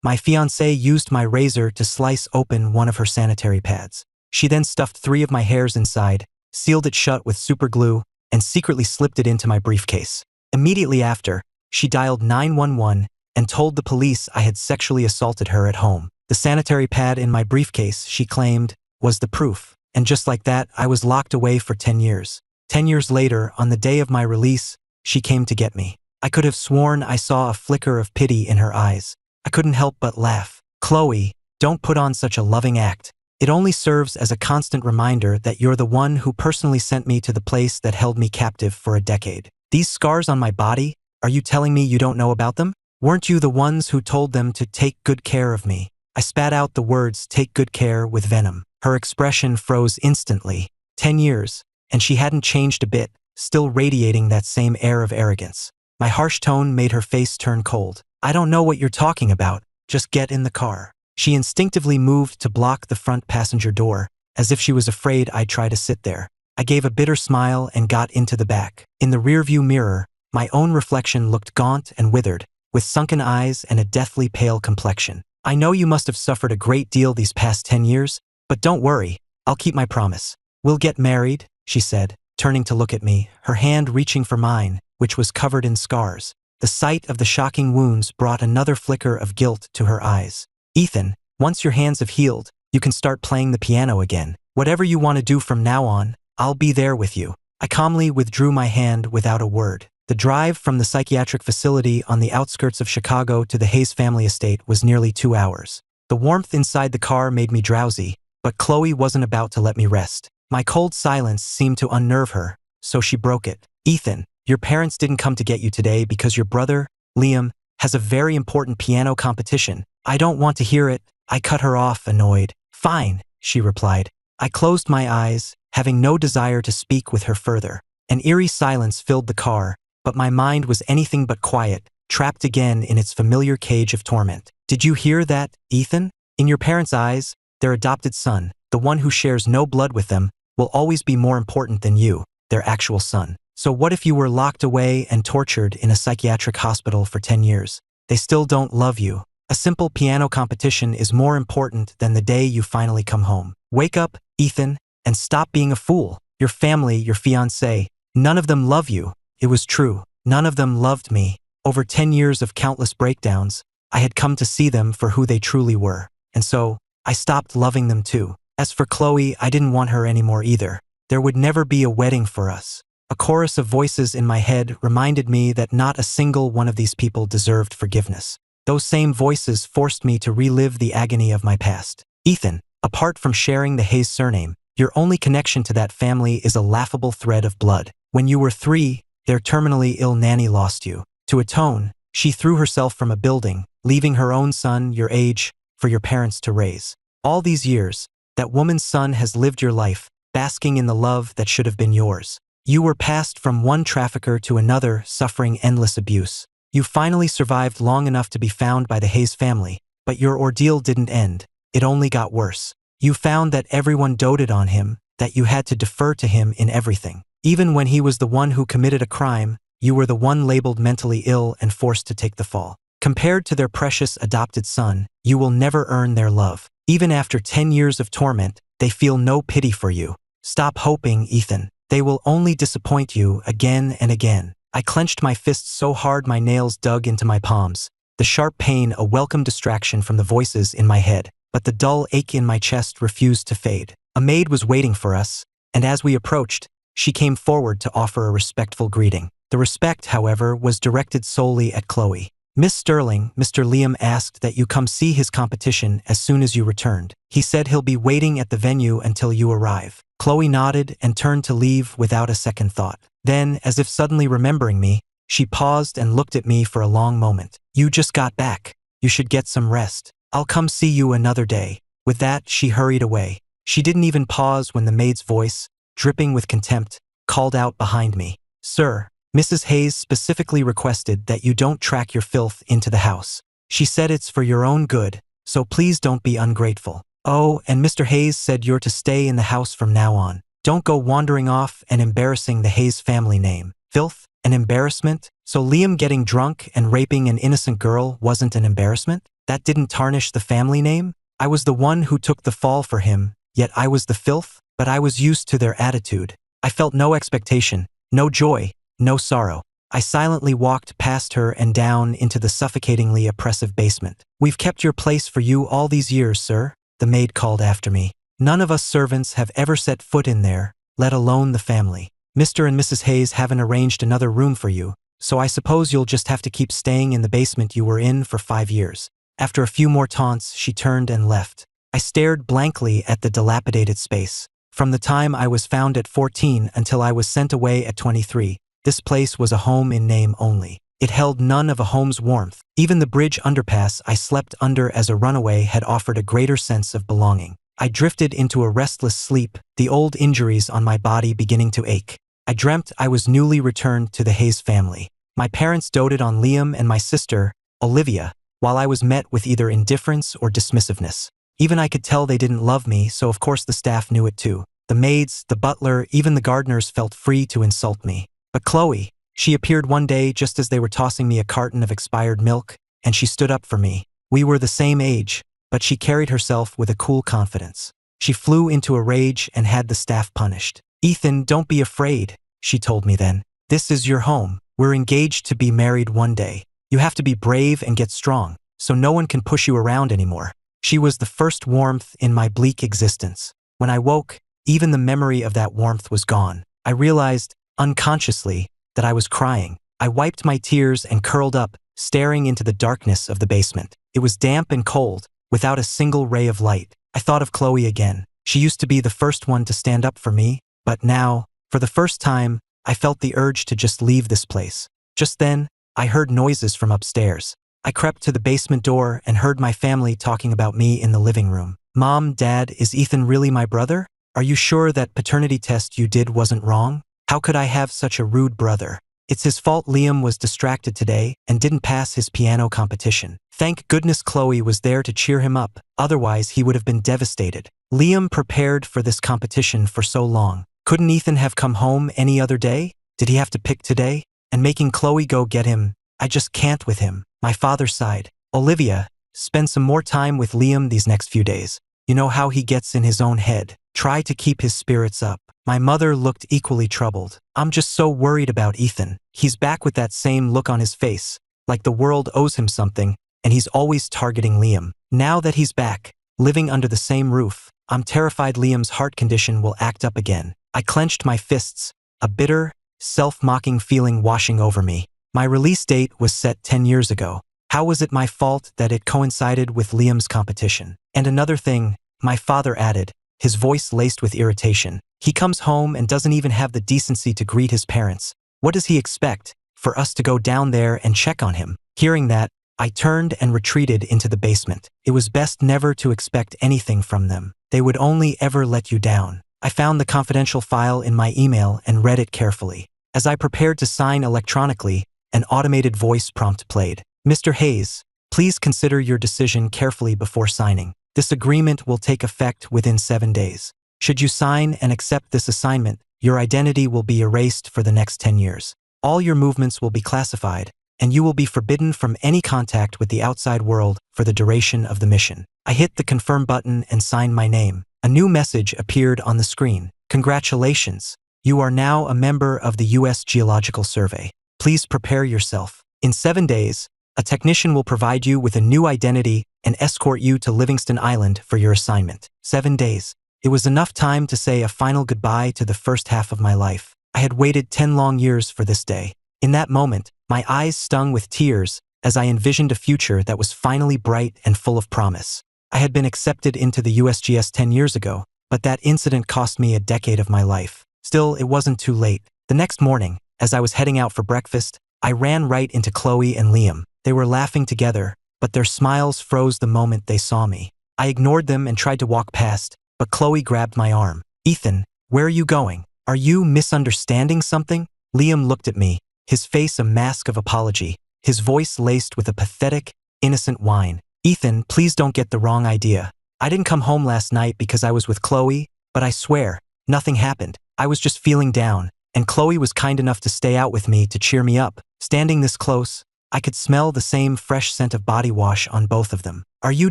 My fiancée used my razor to slice open one of her sanitary pads. She then stuffed 3 of my hairs inside, sealed it shut with super glue, and secretly slipped it into my briefcase. Immediately after, she dialed 911 and told the police I had sexually assaulted her at home. The sanitary pad in my briefcase, she claimed, was the proof. And just like that, I was locked away for 10 years. 10 years later, on the day of my release, she came to get me. I could have sworn I saw a flicker of pity in her eyes. I couldn't help but laugh. Chloe, don't put on such a loving act. It only serves as a constant reminder that you're the one who personally sent me to the place that held me captive for a decade. These scars on my body, are you telling me you don't know about them? Weren't you the ones who told them to take good care of me? I spat out the words "take good care" with venom. Her expression froze instantly. 10 years, and she hadn't changed a bit, still radiating that same air of arrogance. My harsh tone made her face turn cold. I don't know what you're talking about. Just get in the car. She instinctively moved to block the front passenger door, as if she was afraid I'd try to sit there. I gave a bitter smile and got into the back. In the rearview mirror, my own reflection looked gaunt and withered, with sunken eyes and a deathly pale complexion. I know you must have suffered a great deal these past 10 years, but don't worry, I'll keep my promise. We'll get married, she said, turning to look at me, her hand reaching for mine, which was covered in scars. The sight of the shocking wounds brought another flicker of guilt to her eyes. Ethan, once your hands have healed, you can start playing the piano again. Whatever you want to do from now on, I'll be there with you. I calmly withdrew my hand without a word. The drive from the psychiatric facility on the outskirts of Chicago to the Hayes family estate was nearly 2 hours. The warmth inside the car made me drowsy, but Chloe wasn't about to let me rest. My cold silence seemed to unnerve her, so she broke it. Ethan, your parents didn't come to get you today because your brother, Liam, has a very important piano competition. I don't want to hear it. I cut her off, annoyed. Fine, she replied. I closed my eyes, having no desire to speak with her further. An eerie silence filled the car, but my mind was anything but quiet, trapped again in its familiar cage of torment. Did you hear that, Ethan? In your parents' eyes, their adopted son, the one who shares no blood with them, will always be more important than you, their actual son. So what if you were locked away and tortured in a psychiatric hospital for 10 years? They still don't love you. A simple piano competition is more important than the day you finally come home. Wake up, Ethan, and stop being a fool. Your family, your fiancé, none of them love you. It was true. None of them loved me. Over 10 years of countless breakdowns, I had come to see them for who they truly were. And so, I stopped loving them too. As for Chloe, I didn't want her anymore either. There would never be a wedding for us. A chorus of voices in my head reminded me that not a single one of these people deserved forgiveness. Those same voices forced me to relive the agony of my past. Ethan, apart from sharing the Hayes surname, your only connection to that family is a laughable thread of blood. When you were 3, their terminally ill nanny lost you. To atone, she threw herself from a building, leaving her own son, your age, for your parents to raise. All these years, that woman's son has lived your life, basking in the love that should have been yours. You were passed from one trafficker to another, suffering endless abuse. You finally survived long enough to be found by the Hayes family, but your ordeal didn't end. It only got worse. You found that everyone doted on him, that you had to defer to him in everything. Even when he was the one who committed a crime, you were the one labeled mentally ill and forced to take the fall. Compared to their precious adopted son, you will never earn their love. Even after 10 years of torment, they feel no pity for you. Stop hoping, Ethan. They will only disappoint you again and again. I clenched my fists so hard my nails dug into my palms, the sharp pain a welcome distraction from the voices in my head, but the dull ache in my chest refused to fade. A maid was waiting for us, and as we approached, she came forward to offer a respectful greeting. The respect, however, was directed solely at Chloe. Miss Sterling, Mr. Liam asked that you come see his competition as soon as you returned. He said he'll be waiting at the venue until you arrive. Chloe nodded and turned to leave without a second thought. Then, as if suddenly remembering me, she paused and looked at me for a long moment. You just got back. You should get some rest. I'll come see you another day. With that, she hurried away. She didn't even pause when the maid's voice, dripping with contempt, called out behind me. Sir, Mrs. Hayes specifically requested that you don't track your filth into the house. She said it's for your own good, so please don't be ungrateful. Oh, and Mr. Hayes said you're to stay in the house from now on. Don't go wandering off and embarrassing the Hayes family name. Filth? An embarrassment? So Liam getting drunk and raping an innocent girl wasn't an embarrassment? That didn't tarnish the family name? I was the one who took the fall for him, yet I was the filth, but I was used to their attitude. I felt no expectation, no joy, no sorrow. I silently walked past her and down into the suffocatingly oppressive basement. "We've kept your place for you all these years, sir," the maid called after me. "None of us servants have ever set foot in there, let alone the family. Mr. and Mrs. Hayes haven't arranged another room for you, so I suppose you'll just have to keep staying in the basement you were in for 5 years. After a few more taunts, she turned and left. I stared blankly at the dilapidated space. From the time I was found at 14 until I was sent away at 23, this place was a home in name only. It held none of a home's warmth. Even the bridge underpass I slept under as a runaway had offered a greater sense of belonging. I drifted into a restless sleep, the old injuries on my body beginning to ache. I dreamt I was newly returned to the Hayes family. My parents doted on Liam and my sister, Olivia, while I was met with either indifference or dismissiveness. Even I could tell they didn't love me, so of course the staff knew it too. The maids, the butler, even the gardeners felt free to insult me. But Chloe, she appeared one day just as they were tossing me a carton of expired milk, and she stood up for me. We were the same age, but she carried herself with a cool confidence. She flew into a rage and had the staff punished. "Ethan, don't be afraid," she told me then. "This is your home. We're engaged to be married one day. You have to be brave and get strong, so no one can push you around anymore." She was the first warmth in my bleak existence. When I woke, even the memory of that warmth was gone. I realized, unconsciously, that I was crying. I wiped my tears and curled up, staring into the darkness of the basement. It was damp and cold, without a single ray of light. I thought of Chloe again. She used to be the first one to stand up for me, but now, for the first time, I felt the urge to just leave this place. Just then, I heard noises from upstairs. I crept to the basement door and heard my family talking about me in the living room. "Mom, Dad, is Ethan really my brother? Are you sure that paternity test you did wasn't wrong? How could I have such a rude brother? It's his fault Liam was distracted today and didn't pass his piano competition. Thank goodness Chloe was there to cheer him up, otherwise he would have been devastated. Liam prepared for this competition for so long. Couldn't Ethan have come home any other day? Did he have to pick today? And making Chloe go get him, I just can't with him." My father sighed. "Olivia, spend some more time with Liam these next few days. You know how he gets in his own head. Try to keep his spirits up." My mother looked equally troubled. "I'm just so worried about Ethan. He's back with that same look on his face, like the world owes him something, and he's always targeting Liam. Now that he's back, living under the same roof, I'm terrified Liam's heart condition will act up again." I clenched my fists, a bitter, self-mocking feeling washing over me. My release date was set 10 years ago. How was it my fault that it coincided with Liam's competition? "And another thing," my father added, his voice laced with irritation. "He comes home and doesn't even have the decency to greet his parents. What does he expect? For us to go down there and check on him?" Hearing that, I turned and retreated into the basement. It was best never to expect anything from them. They would only ever let you down. I found the confidential file in my email and read it carefully. As I prepared to sign electronically, an automated voice prompt played. "Mr. Hayes, please consider your decision carefully before signing. This agreement will take effect within 7 days. Should you sign and accept this assignment, your identity will be erased for the next 10 years. All your movements will be classified, and you will be forbidden from any contact with the outside world for the duration of the mission." I hit the confirm button and signed my name. A new message appeared on the screen. "Congratulations. You are now a member of the U.S. Geological Survey. Please prepare yourself. In 7 days, a technician will provide you with a new identity and escort you to Livingston Island for your assignment." 7 days. It was enough time to say a final goodbye to the first half of my life. I had waited 10 long years for this day. In that moment, my eyes stung with tears as I envisioned a future that was finally bright and full of promise. I had been accepted into the USGS 10 years ago, but that incident cost me a decade of my life. Still, it wasn't too late. The next morning, as I was heading out for breakfast, I ran right into Chloe and Liam. They were laughing together, but their smiles froze the moment they saw me. I ignored them and tried to walk past, but Chloe grabbed my arm. "Ethan, where are you going? Are you misunderstanding something?" Liam looked at me, his face a mask of apology, his voice laced with a pathetic, innocent whine. "Ethan, please don't get the wrong idea. I didn't come home last night because I was with Chloe, but I swear, nothing happened. I was just feeling down, and Chloe was kind enough to stay out with me to cheer me up. Standing this close, I could smell the same fresh scent of body wash on both of them. Are you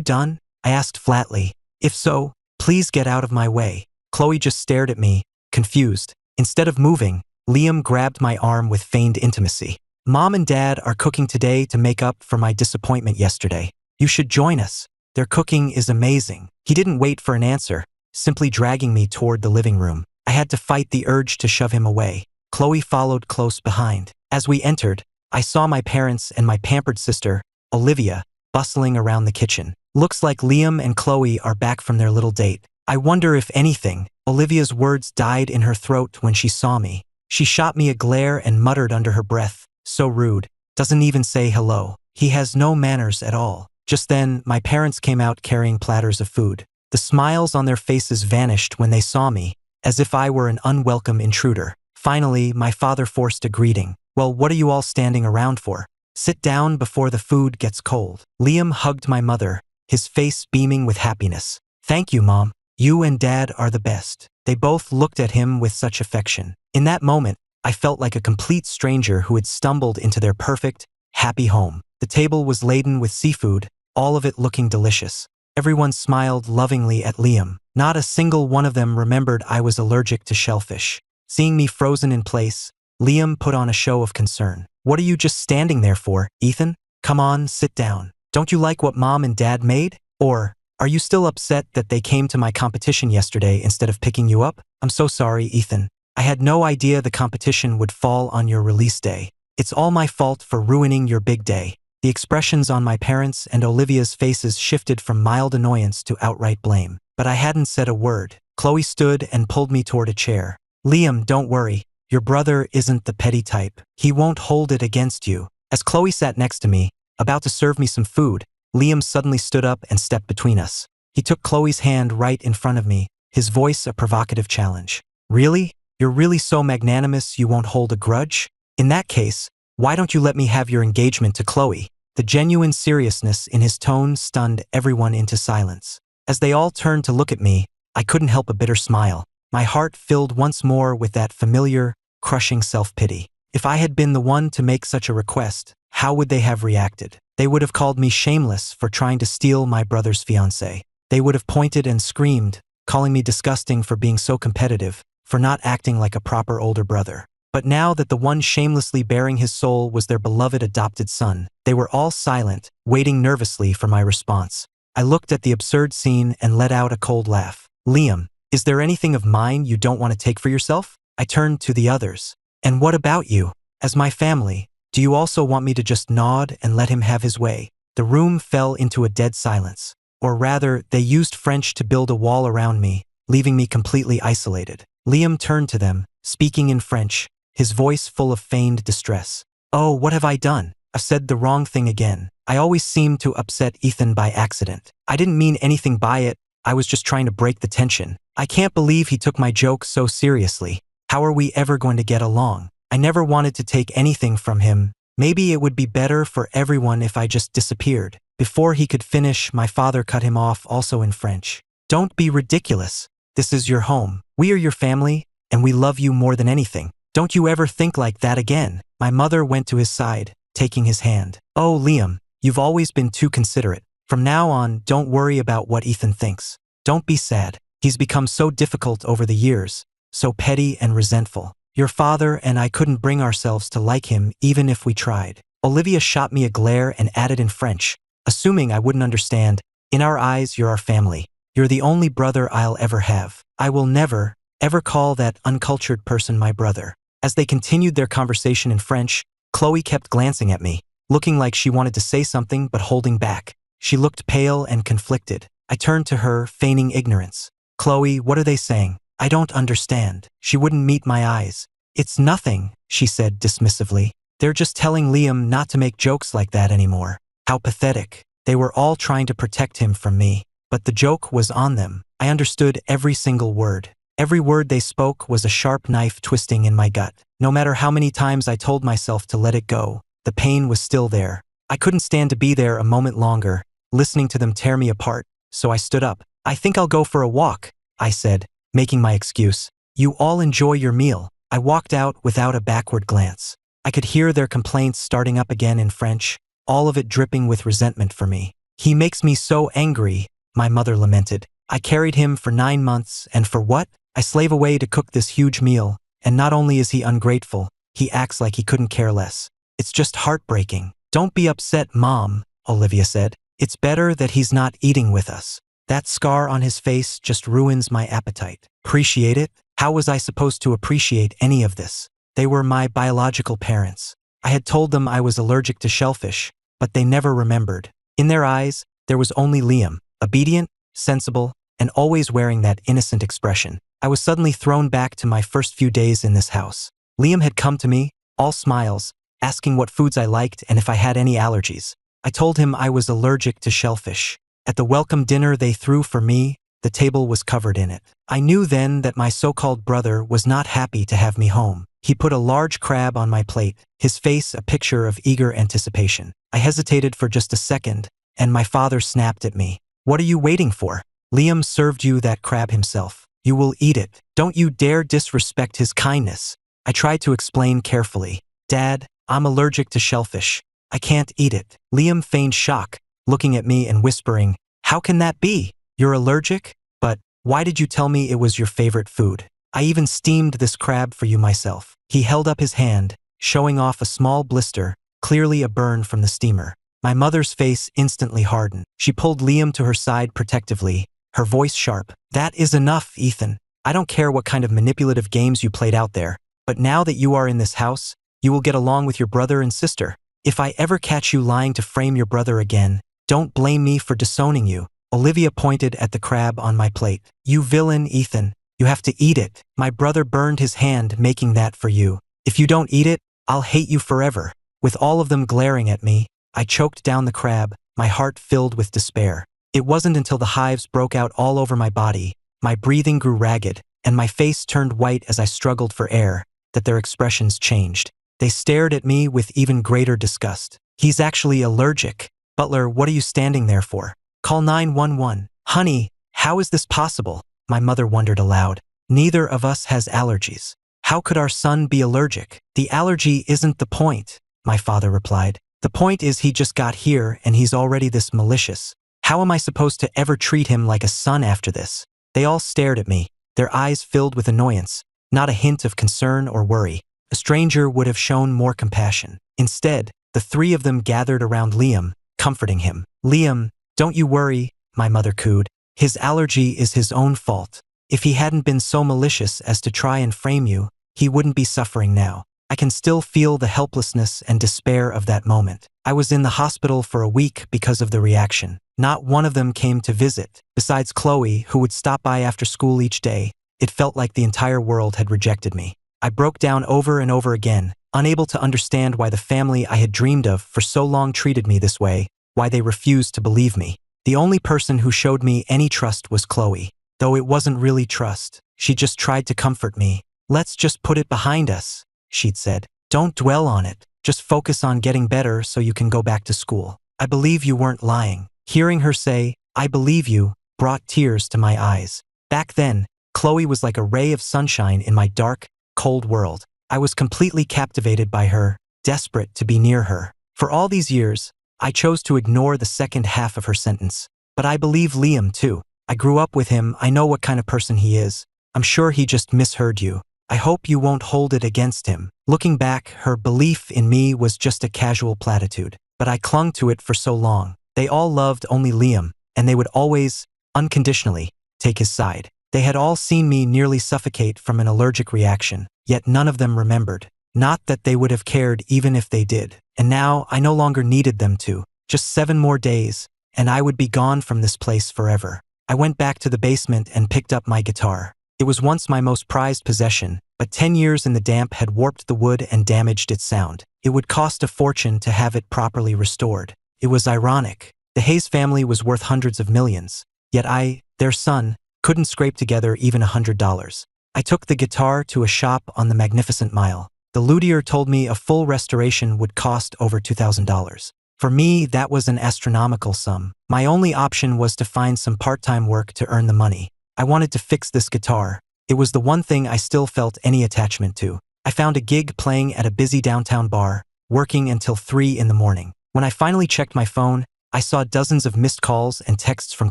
done? I asked flatly. If so, please get out of my way. Chloe just stared at me, confused. Instead of moving, Liam grabbed my arm with feigned intimacy. Mom and Dad are cooking today to make up for my disappointment yesterday. You should join us. Their cooking is amazing. He didn't wait for an answer, simply dragging me toward the living room. I had to fight the urge to shove him away. Chloe followed close behind. As we entered, I saw my parents and my pampered sister, Olivia, bustling around the kitchen. Looks like Liam and Chloe are back from their little date. I wonder if anything. Olivia's words died in her throat when she saw me. She shot me a glare and muttered under her breath, so rude. Doesn't even say hello. He has no manners at all. Just then, my parents came out carrying platters of food. The smiles on their faces vanished when they saw me, as if I were an unwelcome intruder. Finally, my father forced a greeting. Well, what are you all standing around for? Sit down before the food gets cold. Liam hugged my mother, his face beaming with happiness. Thank you, Mom. You and Dad are the best. They both looked at him with such affection. In that moment, I felt like a complete stranger who had stumbled into their perfect, happy home. The table was laden with seafood, all of it looking delicious. Everyone smiled lovingly at Liam. Not a single one of them remembered I was allergic to shellfish. Seeing me frozen in place, Liam put on a show of concern. What are you just standing there for, Ethan? Come on, sit down. Don't you like what Mom and Dad made? Or, are you still upset that they came to my competition yesterday instead of picking you up? I'm so sorry, Ethan. I had no idea the competition would fall on your release day. It's all my fault for ruining your big day. The expressions on my parents' and Olivia's faces shifted from mild annoyance to outright blame. But I hadn't said a word. Chloe stood and pulled me toward a chair. Liam, don't worry. Your brother isn't the petty type. He won't hold it against you. As Chloe sat next to me, about to serve me some food, Liam suddenly stood up and stepped between us. He took Chloe's hand right in front of me, his voice a provocative challenge. Really? You're really so magnanimous you won't hold a grudge? In that case, why don't you let me have your engagement to Chloe? The genuine seriousness in his tone stunned everyone into silence. As they all turned to look at me, I couldn't help a bitter smile. My heart filled once more with that familiar, crushing self-pity. If I had been the one to make such a request, how would they have reacted? They would have called me shameless for trying to steal my brother's fiancée. They would have pointed and screamed, calling me disgusting for being so competitive, for not acting like a proper older brother. But now that the one shamelessly bearing his soul was their beloved adopted son, they were all silent, waiting nervously for my response. I looked at the absurd scene and let out a cold laugh. Liam, is there anything of mine you don't want to take for yourself? I turned to the others. And what about you? As my family, do you also want me to just nod and let him have his way? The room fell into a dead silence. Or rather, they used French to build a wall around me, leaving me completely isolated. Liam turned to them, speaking in French, his voice full of feigned distress. Oh, what have I done? I've said the wrong thing again. I always seem to upset Ethan by accident. I didn't mean anything by it. I was just trying to break the tension. I can't believe he took my joke so seriously. How are we ever going to get along? I never wanted to take anything from him. Maybe it would be better for everyone if I just disappeared. Before he could finish, my father cut him off, also in French. Don't be ridiculous. This is your home. We are your family, and we love you more than anything. Don't you ever think like that again. My mother went to his side, taking his hand. Oh, Liam, you've always been too considerate. From now on, don't worry about what Ethan thinks. Don't be sad. He's become so difficult over the years, so petty and resentful. Your father and I couldn't bring ourselves to like him even if we tried. Olivia shot me a glare and added in French, assuming I wouldn't understand, in our eyes, you're our family. You're the only brother I'll ever have. I will never, ever call that uncultured person my brother. As they continued their conversation in French, Chloe kept glancing at me, looking like she wanted to say something but holding back. She looked pale and conflicted. I turned to her, feigning ignorance. Chloe, what are they saying? I don't understand. She wouldn't meet my eyes. It's nothing, she said dismissively. They're just telling Liam not to make jokes like that anymore. How pathetic. They were all trying to protect him from me. But the joke was on them. I understood every single word. Every word they spoke was a sharp knife twisting in my gut. No matter how many times I told myself to let it go, the pain was still there. I couldn't stand to be there a moment longer, listening to them tear me apart, so I stood up. I think I'll go for a walk, I said, making my excuse. You all enjoy your meal. I walked out without a backward glance. I could hear their complaints starting up again in French, all of it dripping with resentment for me. "He makes me so angry," my mother lamented. "I carried him for 9 months, and for what? I slave away to cook this huge meal, and not only is he ungrateful, he acts like he couldn't care less. It's just heartbreaking." "Don't be upset, Mom," Olivia said. "It's better that he's not eating with us. That scar on his face just ruins my appetite." Appreciate it? How was I supposed to appreciate any of this? They were my biological parents. I had told them I was allergic to shellfish, but they never remembered. In their eyes, there was only Liam, obedient, sensible, and always wearing that innocent expression. I was suddenly thrown back to my first few days in this house. Liam had come to me, all smiles, asking what foods I liked and if I had any allergies. I told him I was allergic to shellfish. At the welcome dinner they threw for me, the table was covered in it. I knew then that my so-called brother was not happy to have me home. He put a large crab on my plate, his face a picture of eager anticipation. I hesitated for just a second, and my father snapped at me. "What are you waiting for? Liam served you that crab himself. You will eat it. Don't you dare disrespect his kindness." I tried to explain carefully. "Dad, I'm allergic to shellfish. I can't eat it." Liam feigned shock, looking at me and whispering, "How can that be? You're allergic? But why did you tell me it was your favorite food? I even steamed this crab for you myself." He held up his hand, showing off a small blister, clearly a burn from the steamer. My mother's face instantly hardened. She pulled Liam to her side protectively, her voice sharp. "That is enough, Ethan. I don't care what kind of manipulative games you played out there, but now that you are in this house, you will get along with your brother and sister. If I ever catch you lying to frame your brother again, don't blame me for disowning you." Olivia pointed at the crab on my plate. "You villain, Ethan. You have to eat it. My brother burned his hand making that for you. If you don't eat it, I'll hate you forever." With all of them glaring at me, I choked down the crab, my heart filled with despair. It wasn't until the hives broke out all over my body, my breathing grew ragged, and my face turned white as I struggled for air, that their expressions changed. They stared at me with even greater disgust. "He's actually allergic. Butler, what are you standing there for? Call 911. "Honey, how is this possible?" my mother wondered aloud. "Neither of us has allergies. How could our son be allergic?" "The allergy isn't the point," my father replied. "The point is he just got here and he's already this malicious. How am I supposed to ever treat him like a son after this?" They all stared at me, their eyes filled with annoyance, not a hint of concern or worry. A stranger would have shown more compassion. Instead, the three of them gathered around Liam, comforting him. "Liam, don't you worry," my mother cooed. "His allergy is his own fault. If he hadn't been so malicious as to try and frame you, he wouldn't be suffering now." I can still feel the helplessness and despair of that moment. I was in the hospital for a week because of the reaction. Not one of them came to visit. Besides Chloe, who would stop by after school each day, it felt like the entire world had rejected me. I broke down over and over again, unable to understand why the family I had dreamed of for so long treated me this way, why they refused to believe me. The only person who showed me any trust was Chloe, though it wasn't really trust. She just tried to comfort me. "Let's just put it behind us," she'd said. "Don't dwell on it. Just focus on getting better so you can go back to school. I believe you weren't lying." Hearing her say, "I believe you," brought tears to my eyes. Back then, Chloe was like a ray of sunshine in my dark, cold world. I was completely captivated by her, desperate to be near her. For all these years, I chose to ignore the second half of her sentence. "But I believe Liam too. I grew up with him, I know what kind of person he is. I'm sure he just misheard you. I hope you won't hold it against him." Looking back, her belief in me was just a casual platitude, but I clung to it for so long. They all loved only Liam, and they would always, unconditionally, take his side. They had all seen me nearly suffocate from an allergic reaction, yet none of them remembered. Not that they would have cared even if they did. And now I no longer needed them to. Just 7 more days, and I would be gone from this place forever. I went back to the basement and picked up my guitar. It was once my most prized possession, but 10 years in the damp had warped the wood and damaged its sound. It would cost a fortune to have it properly restored. It was ironic. The Hayes family was worth hundreds of millions, yet I, their son, couldn't scrape together even $100. I took the guitar to a shop on the Magnificent Mile. The luthier told me a full restoration would cost over $2,000. For me, that was an astronomical sum. My only option was to find some part-time work to earn the money. I wanted to fix this guitar. It was the one thing I still felt any attachment to. I found a gig playing at a busy downtown bar, working until 3 in the morning. When I finally checked my phone, I saw dozens of missed calls and texts from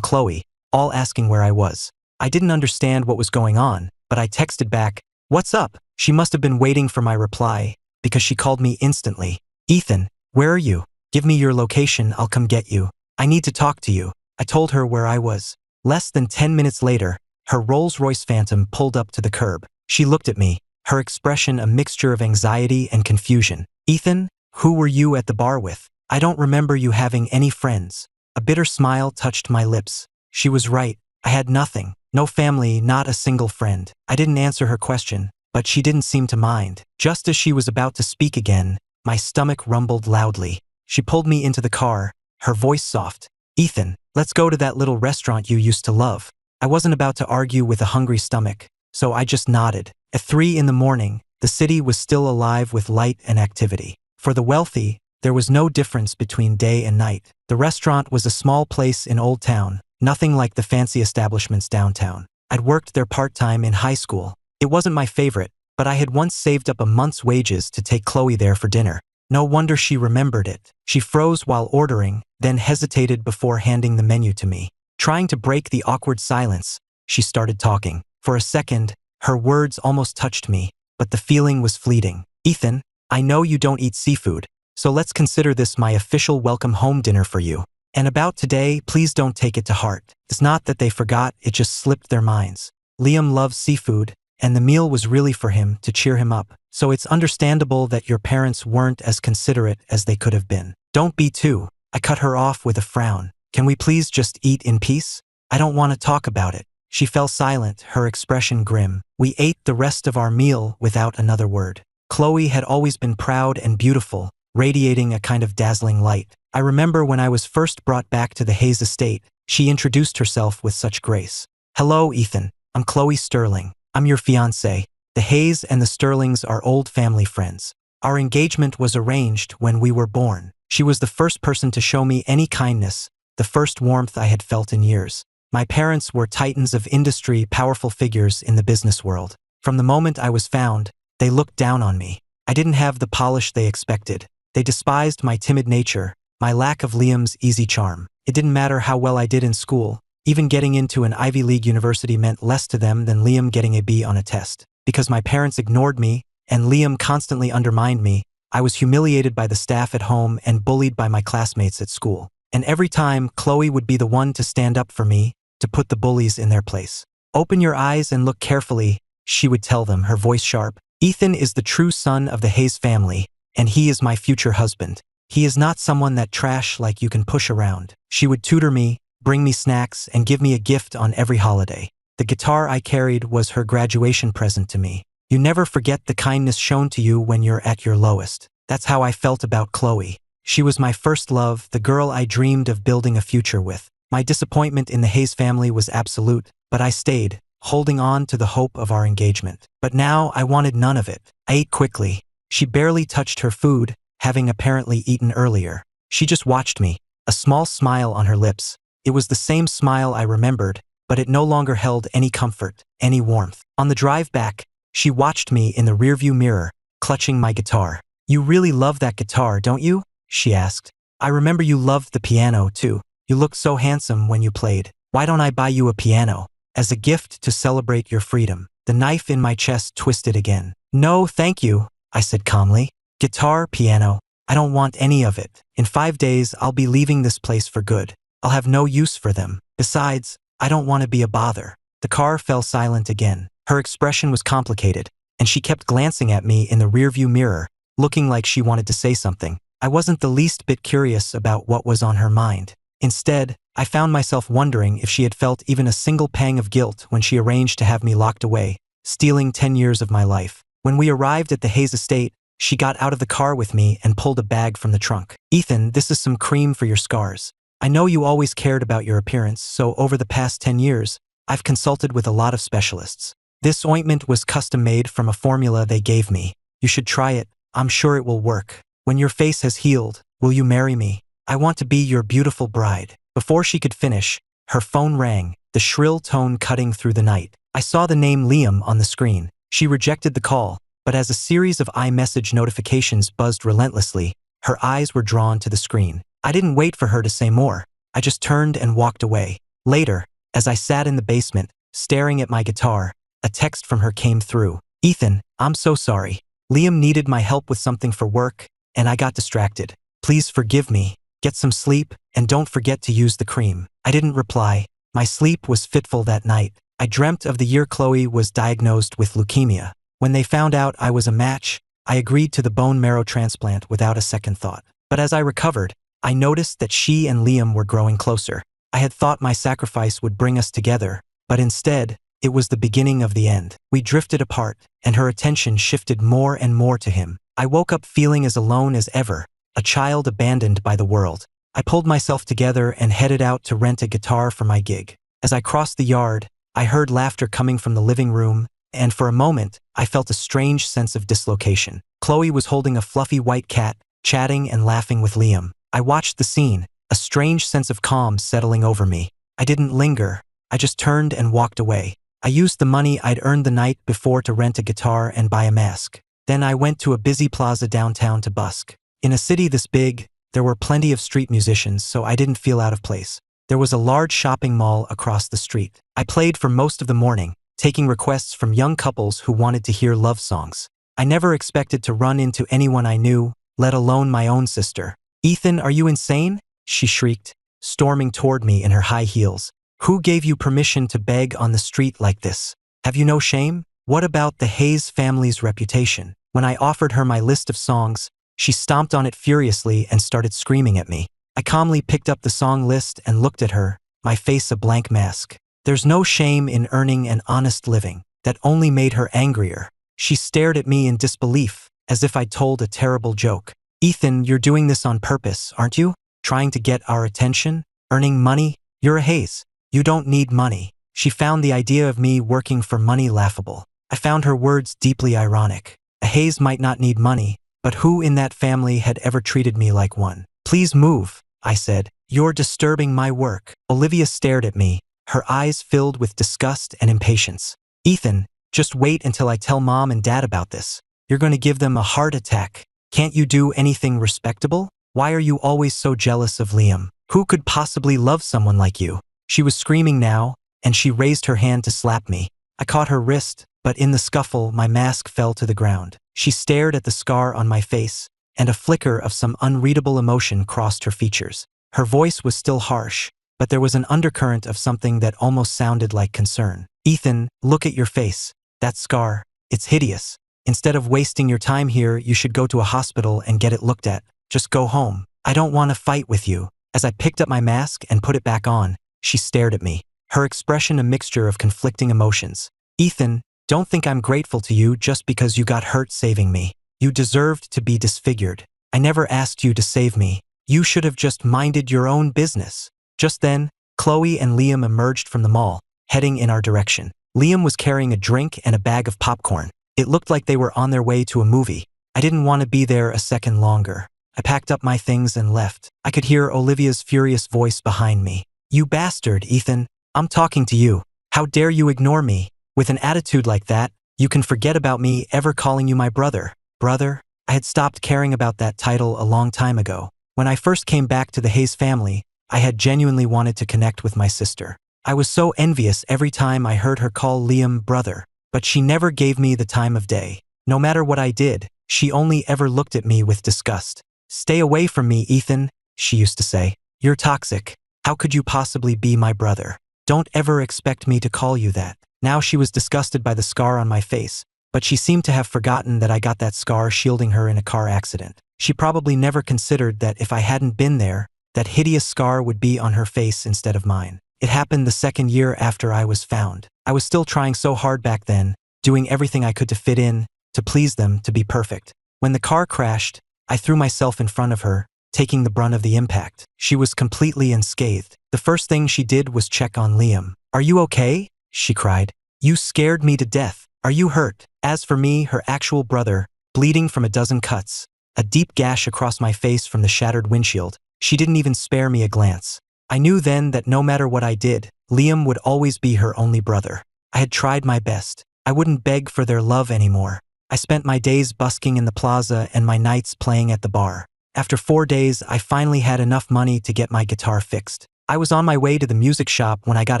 Chloe, all asking where I was. I didn't understand what was going on, but I texted back, "What's up?" She must have been waiting for my reply, because she called me instantly. "Ethan, where are you? Give me your location, I'll come get you. I need to talk to you." I told her where I was. Less than 10 minutes later, her Rolls-Royce Phantom pulled up to the curb. She looked at me, her expression a mixture of anxiety and confusion. "Ethan, who were you at the bar with? I don't remember you having any friends." A bitter smile touched my lips. She was right. I had nothing. No family, not a single friend. I didn't answer her question, but she didn't seem to mind. Just as she was about to speak again, my stomach rumbled loudly. She pulled me into the car, her voice soft. "Ethan, let's go to that little restaurant you used to love." I wasn't about to argue with a hungry stomach, so I just nodded. At 3 in the morning, the city was still alive with light and activity. For the wealthy, there was no difference between day and night. The restaurant was a small place in Old Town, nothing like the fancy establishments downtown. I'd worked there part-time in high school. It wasn't my favorite, but I had once saved up a month's wages to take Chloe there for dinner. No wonder she remembered it. She froze while ordering, then hesitated before handing the menu to me. Trying to break the awkward silence, she started talking. For a second, her words almost touched me, but the feeling was fleeting. "Ethan, I know you don't eat seafood, so let's consider this my official welcome home dinner for you. And about today, please don't take it to heart. It's not that they forgot, it just slipped their minds. Liam loves seafood, and the meal was really for him to cheer him up. So it's understandable that your parents weren't as considerate as they could have been. Don't be too." I cut her off with a frown. "Can we please just eat in peace? I don't want to talk about it." She fell silent, her expression grim. We ate the rest of our meal without another word. Chloe had always been proud and beautiful, radiating a kind of dazzling light. I remember when I was first brought back to the Hayes estate, she introduced herself with such grace. "Hello, Ethan. I'm Chloe Sterling. I'm your fiancée." The Hayes and the Sterlings are old family friends. Our engagement was arranged when we were born. She was the first person to show me any kindness, the first warmth I had felt in years. My parents were titans of industry, powerful figures in the business world. From the moment I was found, they looked down on me. I didn't have the polish they expected. They despised my timid nature, my lack of Liam's easy charm. It didn't matter how well I did in school. Even getting into an Ivy League university meant less to them than Liam getting a B on a test. Because my parents ignored me, and Liam constantly undermined me, I was humiliated by the staff at home and bullied by my classmates at school. And every time, Chloe would be the one to stand up for me, to put the bullies in their place. "Open your eyes and look carefully," she would tell them, her voice sharp. "Ethan is the true son of the Hayes family, and he is my future husband. He is not someone that trash like you can push around." She would tutor me, bring me snacks, and give me a gift on every holiday. The guitar I carried was her graduation present to me. You never forget the kindness shown to you when you're at your lowest. That's how I felt about Chloe. She was my first love, the girl I dreamed of building a future with. My disappointment in the Hayes family was absolute, but I stayed, holding on to the hope of our engagement. But now I wanted none of it. I ate quickly. She barely touched her food, having apparently eaten earlier. She just watched me, a small smile on her lips. It was the same smile I remembered, but it no longer held any comfort, any warmth. On the drive back, she watched me in the rearview mirror, clutching my guitar. "You really love that guitar, don't you?" she asked. "I remember you loved the piano, too. You looked so handsome when you played. Why don't I buy you a piano? As a gift to celebrate your freedom." The knife in my chest twisted again. "No, thank you," I said calmly. "Guitar, piano, I don't want any of it. In 5 days, I'll be leaving this place for good. I'll have no use for them. Besides, I don't want to be a bother." The car fell silent again. Her expression was complicated, and she kept glancing at me in the rearview mirror, looking like she wanted to say something. I wasn't the least bit curious about what was on her mind. Instead, I found myself wondering if she had felt even a single pang of guilt when she arranged to have me locked away, stealing 10 years of my life. When we arrived at the Hayes estate, she got out of the car with me and pulled a bag from the trunk. "Ethan, this is some cream for your scars. I know you always cared about your appearance, so over the past 10 years, I've consulted with a lot of specialists. This ointment was custom-made from a formula they gave me. You should try it. I'm sure it will work. When your face has healed, will you marry me? I want to be your beautiful bride." Before she could finish, her phone rang, the shrill tone cutting through the night. I saw the name Liam on the screen. She rejected the call, but as a series of iMessage notifications buzzed relentlessly, her eyes were drawn to the screen. I didn't wait for her to say more. I just turned and walked away. Later, as I sat in the basement, staring at my guitar, a text from her came through. "Ethan, I'm so sorry. Liam needed my help with something for work, and I got distracted. Please forgive me. Get some sleep, and don't forget to use the cream." I didn't reply. My sleep was fitful that night. I dreamt of the year Chloe was diagnosed with leukemia. When they found out I was a match, I agreed to the bone marrow transplant without a second thought. But as I recovered, I noticed that she and Liam were growing closer. I had thought my sacrifice would bring us together, but instead, it was the beginning of the end. We drifted apart, and her attention shifted more and more to him. I woke up feeling as alone as ever, a child abandoned by the world. I pulled myself together and headed out to rent a guitar for my gig. As I crossed the yard, I heard laughter coming from the living room, and for a moment, I felt a strange sense of dislocation. Chloe was holding a fluffy white cat, chatting and laughing with Liam. I watched the scene, a strange sense of calm settling over me. I didn't linger. I just turned and walked away. I used the money I'd earned the night before to rent a guitar and buy a mask. Then I went to a busy plaza downtown to busk. In a city this big, there were plenty of street musicians, so I didn't feel out of place. There was a large shopping mall across the street. I played for most of the morning, taking requests from young couples who wanted to hear love songs. I never expected to run into anyone I knew, let alone my own sister. "Ethan, are you insane?" she shrieked, storming toward me in her high heels. "Who gave you permission to beg on the street like this? Have you no shame? What about the Hayes family's reputation?" When I offered her my list of songs, she stomped on it furiously and started screaming at me. I calmly picked up the song list and looked at her, my face a blank mask. There's no shame in earning an honest living. That only made her angrier. She stared at me in disbelief, as if I'd told a terrible joke. "Ethan, you're doing this on purpose, aren't you? Trying to get our attention? Earning money? You're a Hayes. You don't need money." She found the idea of me working for money laughable. I found her words deeply ironic. A Hayes might not need money, but who in that family had ever treated me like one? "Please move," I said. "You're disturbing my work." Olivia stared at me, her eyes filled with disgust and impatience. "Ethan, just wait until I tell Mom and Dad about this. You're going to give them a heart attack. Can't you do anything respectable? Why are you always so jealous of Liam? Who could possibly love someone like you?" She was screaming now, and she raised her hand to slap me. I caught her wrist, but in the scuffle, my mask fell to the ground. She stared at the scar on my face, and a flicker of some unreadable emotion crossed her features. Her voice was still harsh, but there was an undercurrent of something that almost sounded like concern. "Ethan, look at your face. That scar. It's hideous. Instead of wasting your time here, you should go to a hospital and get it looked at. Just go home. I don't want to fight with you." As I picked up my mask and put it back on, she stared at me, her expression a mixture of conflicting emotions. "Ethan, don't think I'm grateful to you just because you got hurt saving me. You deserved to be disfigured. I never asked you to save me. You should have just minded your own business." Just then, Chloe and Liam emerged from the mall, heading in our direction. Liam was carrying a drink and a bag of popcorn. It looked like they were on their way to a movie. I didn't want to be there a second longer. I packed up my things and left. I could hear Olivia's furious voice behind me. "You bastard, Ethan. I'm talking to you. How dare you ignore me? With an attitude like that, you can forget about me ever calling you my brother." Brother? I had stopped caring about that title a long time ago. When I first came back to the Hayes family, I had genuinely wanted to connect with my sister. I was so envious every time I heard her call Liam brother, but she never gave me the time of day. No matter what I did, she only ever looked at me with disgust. "Stay away from me, Ethan," she used to say. "You're toxic. How could you possibly be my brother? Don't ever expect me to call you that." Now she was disgusted by the scar on my face, but she seemed to have forgotten that I got that scar shielding her in a car accident. She probably never considered that if I hadn't been there, that hideous scar would be on her face instead of mine. It happened the second year after I was found. I was still trying so hard back then, doing everything I could to fit in, to please them, to be perfect. When the car crashed, I threw myself in front of her, taking the brunt of the impact. She was completely unscathed. The first thing she did was check on Liam. "Are you okay?" she cried. "You scared me to death. Are you hurt?" As for me, her actual brother, bleeding from a dozen cuts, a deep gash across my face from the shattered windshield, she didn't even spare me a glance. I knew then that no matter what I did, Liam would always be her only brother. I had tried my best. I wouldn't beg for their love anymore. I spent my days busking in the plaza and my nights playing at the bar. After 4 days, I finally had enough money to get my guitar fixed. I was on my way to the music shop when I got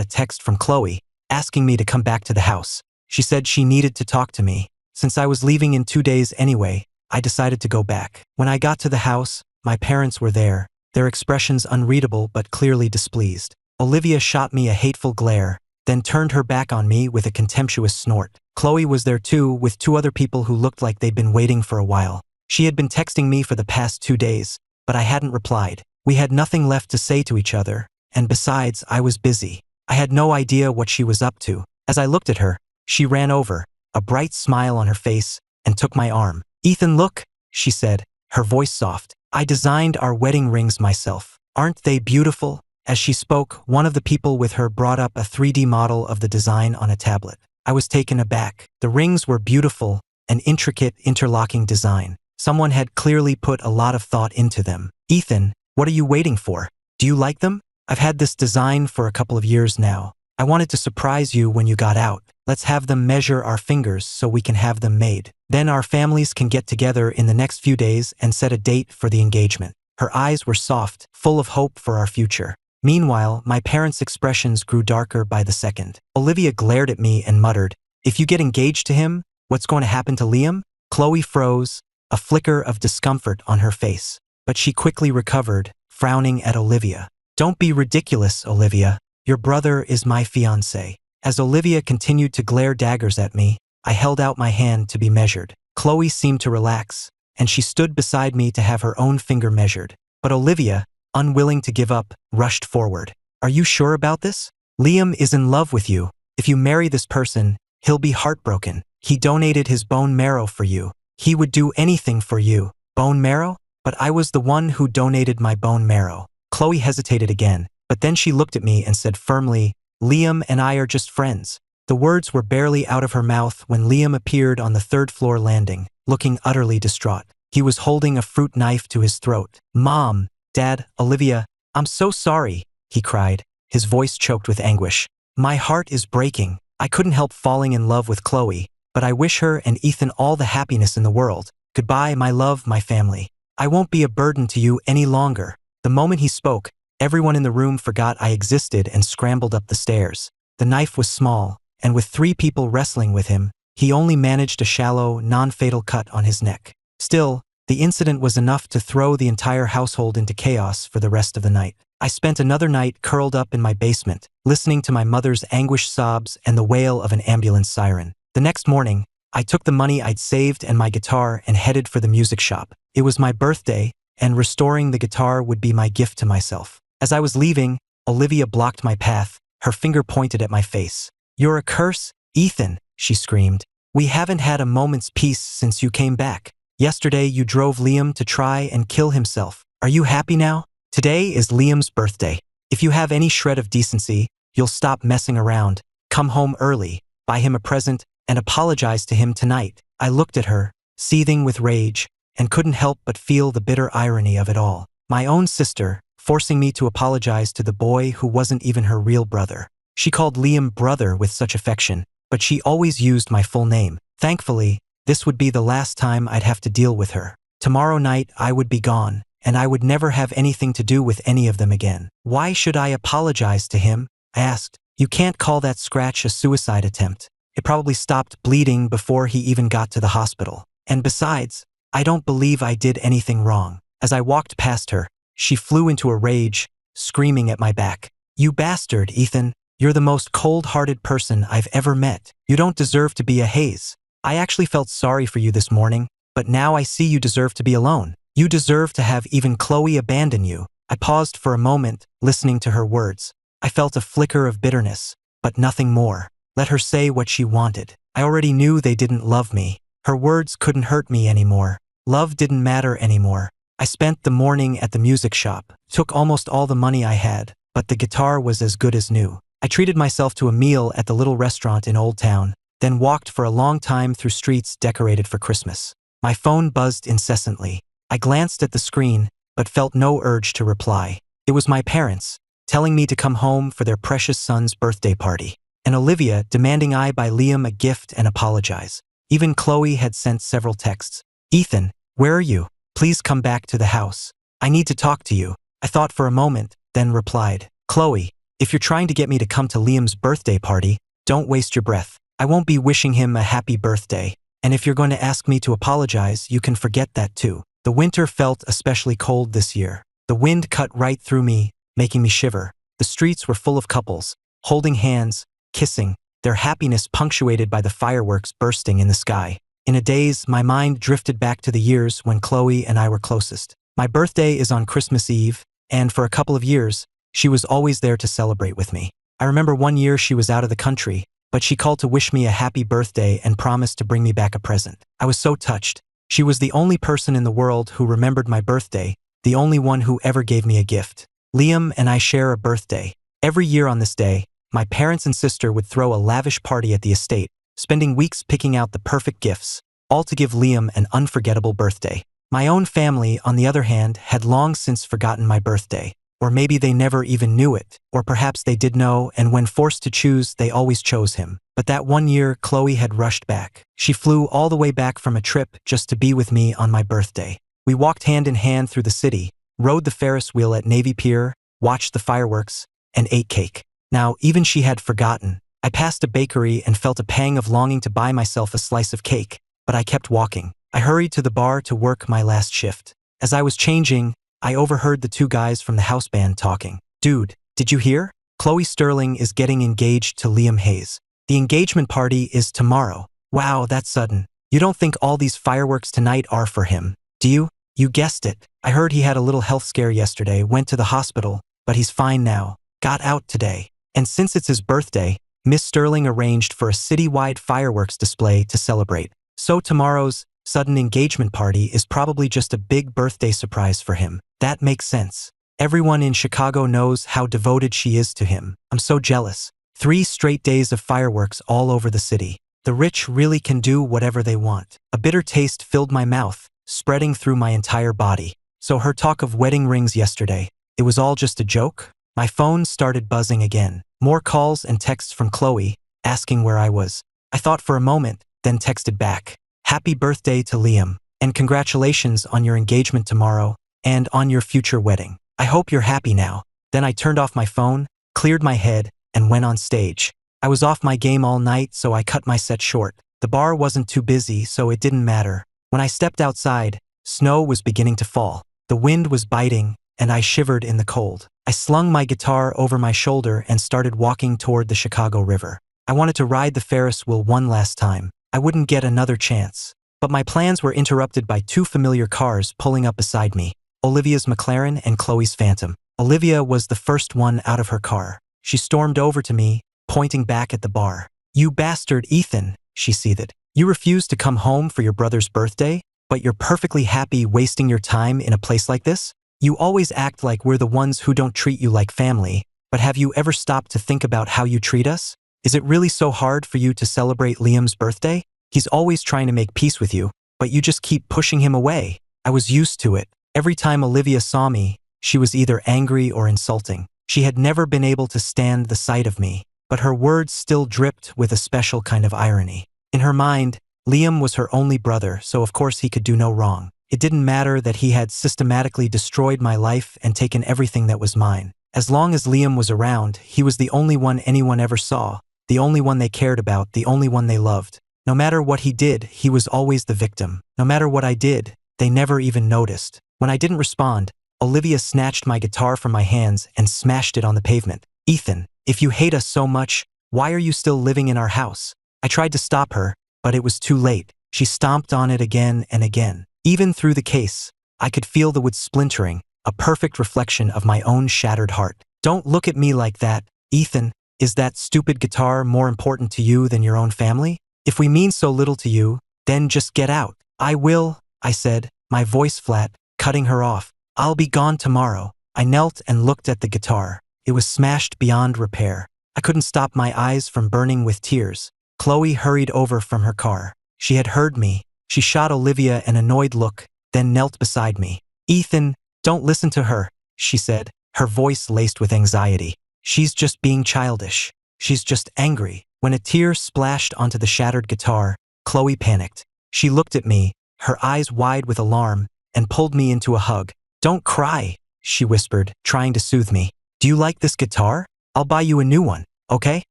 a text from Chloe, asking me to come back to the house. She said she needed to talk to me. Since I was leaving in 2 days anyway, I decided to go back. When I got to the house, my parents were there, their expressions unreadable but clearly displeased. Olivia shot me a hateful glare, then turned her back on me with a contemptuous snort. Chloe was there too, with 2 other people who looked like they'd been waiting for a while. She had been texting me for the past 2 days, but I hadn't replied. We had nothing left to say to each other, and besides, I was busy. I had no idea what she was up to. As I looked at her, she ran over, a bright smile on her face, and took my arm. "Ethan, look," she said, her voice soft. "I designed our wedding rings myself. Aren't they beautiful?" As she spoke, one of the people with her brought up a 3D model of the design on a tablet. I was taken aback. The rings were beautiful, an intricate interlocking design. Someone had clearly put a lot of thought into them. "Ethan, what are you waiting for? Do you like them? I've had this design for a couple of years now. I wanted to surprise you when you got out. Let's have them measure our fingers so we can have them made. Then our families can get together in the next few days and set a date for the engagement." Her eyes were soft, full of hope for our future. Meanwhile, my parents' expressions grew darker by the second. Olivia glared at me and muttered, "If you get engaged to him, what's going to happen to Liam?" Chloe froze, a flicker of discomfort on her face. But she quickly recovered, frowning at Olivia. "Don't be ridiculous, Olivia. Your brother is my fiancé." As Olivia continued to glare daggers at me, I held out my hand to be measured. Chloe seemed to relax, and she stood beside me to have her own finger measured. But Olivia, unwilling to give up, rushed forward. "Are you sure about this? Liam is in love with you. If you marry this person, he'll be heartbroken. He donated his bone marrow for you. He would do anything for you." "Bone marrow? But I was the one who donated my bone marrow." Chloe hesitated again, but then she looked at me and said firmly, "Liam and I are just friends." The words were barely out of her mouth when Liam appeared on the 3rd-floor landing, looking utterly distraught. He was holding a fruit knife to his throat. "Mom, Dad, Olivia, I'm so sorry," he cried, his voice choked with anguish. "My heart is breaking. I couldn't help falling in love with Chloe, but I wish her and Ethan all the happiness in the world. Goodbye, my love, my family. I won't be a burden to you any longer." The moment he spoke, everyone in the room forgot I existed and scrambled up the stairs. The knife was small, and with 3 people wrestling with him, he only managed a shallow, non-fatal cut on his neck. Still, the incident was enough to throw the entire household into chaos for the rest of the night. I spent another night curled up in my basement, listening to my mother's anguished sobs and the wail of an ambulance siren. The next morning, I took the money I'd saved and my guitar and headed for the music shop. It was my birthday, and restoring the guitar would be my gift to myself. As I was leaving, Olivia blocked my path, her finger pointed at my face. "You're a curse, Ethan," she screamed. "We haven't had a moment's peace since you came back. Yesterday you drove Liam to try and kill himself. Are you happy now? Today is Liam's birthday. If you have any shred of decency, you'll stop messing around, come home early, buy him a present, and apologize to him tonight." I looked at her, seething with rage, and couldn't help but feel the bitter irony of it all. My own sister, forcing me to apologize to the boy who wasn't even her real brother. She called Liam brother with such affection, but she always used my full name. Thankfully, this would be the last time I'd have to deal with her. Tomorrow night I would be gone, and I would never have anything to do with any of them again. "Why should I apologize to him?" I asked. "You can't call that scratch a suicide attempt. It probably stopped bleeding before he even got to the hospital. And besides, I don't believe I did anything wrong." As I walked past her, she flew into a rage, screaming at my back. "You bastard, Ethan. You're the most cold-hearted person I've ever met. You don't deserve to be a Hayes. I actually felt sorry for you this morning, but now I see you deserve to be alone. You deserve to have even Chloe abandon you." I paused for a moment, listening to her words. I felt a flicker of bitterness, but nothing more. Let her say what she wanted. I already knew they didn't love me. Her words couldn't hurt me anymore. Love didn't matter anymore. I spent the morning at the music shop, took almost all the money I had, but the guitar was as good as new. I treated myself to a meal at the little restaurant in Old Town, then walked for a long time through streets decorated for Christmas. My phone buzzed incessantly. I glanced at the screen, but felt no urge to reply. It was my parents, telling me to come home for their precious son's birthday party, and Olivia demanding I buy Liam a gift and apologize. Even Chloe had sent several texts. "Ethan, where are you? Please come back to the house. I need to talk to you." I thought for a moment, then replied, "Chloe, if you're trying to get me to come to Liam's birthday party, don't waste your breath. I won't be wishing him a happy birthday. And if you're going to ask me to apologize, you can forget that too." The winter felt especially cold this year. The wind cut right through me, making me shiver. The streets were full of couples, holding hands, kissing, their happiness punctuated by the fireworks bursting in the sky. In a daze, my mind drifted back to the years when Chloe and I were closest. My birthday is on Christmas Eve, and for a couple of years, she was always there to celebrate with me. I remember one year she was out of the country, but she called to wish me a happy birthday and promised to bring me back a present. I was so touched. She was the only person in the world who remembered my birthday, the only one who ever gave me a gift. Liam and I share a birthday. Every year on this day, my parents and sister would throw a lavish party at the estate, spending weeks picking out the perfect gifts, all to give Liam an unforgettable birthday. My own family, on the other hand, had long since forgotten my birthday. Or maybe they never even knew it, or perhaps they did know, and when forced to choose, they always chose him. But that one year, Chloe had rushed back. She flew all the way back from a trip just to be with me on my birthday. We walked hand in hand through the city, rode the Ferris wheel at Navy Pier, watched the fireworks, and ate cake. Now, even she had forgotten. I passed a bakery and felt a pang of longing to buy myself a slice of cake, but I kept walking. I hurried to the bar to work my last shift. As I was changing, I overheard the two guys from the house band talking. "Dude, did you hear? Chloe Sterling is getting engaged to Liam Hayes. The engagement party is tomorrow." "Wow, that's sudden. You don't think all these fireworks tonight are for him, do you?" "You guessed it. I heard he had a little health scare yesterday, went to the hospital, but he's fine now. Got out today. And since it's his birthday, Miss Sterling arranged for a citywide fireworks display to celebrate. So tomorrow's sudden engagement party is probably just a big birthday surprise for him. That makes sense. Everyone in Chicago knows how devoted she is to him. I'm so jealous. 3 straight days of fireworks all over the city. The rich really can do whatever they want." A bitter taste filled my mouth, spreading through my entire body. So her talk of wedding rings yesterday, it was all just a joke? My phone started buzzing again. More calls and texts from Chloe, asking where I was. I thought for a moment, then texted back. "Happy birthday to Liam, and congratulations on your engagement tomorrow, and on your future wedding. I hope you're happy now." Then I turned off my phone, cleared my head, and went on stage. I was off my game all night, so I cut my set short. The bar wasn't too busy, so it didn't matter. When I stepped outside, snow was beginning to fall. The wind was biting, and I shivered in the cold. I slung my guitar over my shoulder and started walking toward the Chicago River. I wanted to ride the Ferris wheel one last time. I wouldn't get another chance. But my plans were interrupted by 2 familiar cars pulling up beside me. Olivia's McLaren and Chloe's Phantom. Olivia was the first one out of her car. She stormed over to me, pointing back at the bar. "You bastard, Ethan," she seethed. "You refused to come home for your brother's birthday, but you're perfectly happy wasting your time in a place like this? You always act like we're the ones who don't treat you like family, but have you ever stopped to think about how you treat us? Is it really so hard for you to celebrate Liam's birthday? He's always trying to make peace with you, but you just keep pushing him away." I was used to it. Every time Olivia saw me, she was either angry or insulting. She had never been able to stand the sight of me, but her words still dripped with a special kind of irony. In her mind, Liam was her only brother, so of course he could do no wrong. It didn't matter that he had systematically destroyed my life and taken everything that was mine. As long as Liam was around, he was the only one anyone ever saw, the only one they cared about, the only one they loved. No matter what he did, he was always the victim. No matter what I did, they never even noticed. When I didn't respond, Olivia snatched my guitar from my hands and smashed it on the pavement. "Ethan, if you hate us so much, why are you still living in our house?" I tried to stop her, but it was too late. She stomped on it again and again. Even through the case, I could feel the wood splintering, a perfect reflection of my own shattered heart. "Don't look at me like that, Ethan. Is that stupid guitar more important to you than your own family? If we mean so little to you, then just get out." "I will," I said, my voice flat, cutting her off. "I'll be gone tomorrow." I knelt and looked at the guitar. It was smashed beyond repair. I couldn't stop my eyes from burning with tears. Chloe hurried over from her car. She had heard me. She shot Olivia an annoyed look, then knelt beside me. "Ethan, don't listen to her," she said, her voice laced with anxiety. "She's just being childish. She's just angry." When a tear splashed onto the shattered guitar, Chloe panicked. She looked at me, her eyes wide with alarm, and pulled me into a hug. "Don't cry," she whispered, trying to soothe me. "Do you like this guitar? I'll buy you a new one, okay?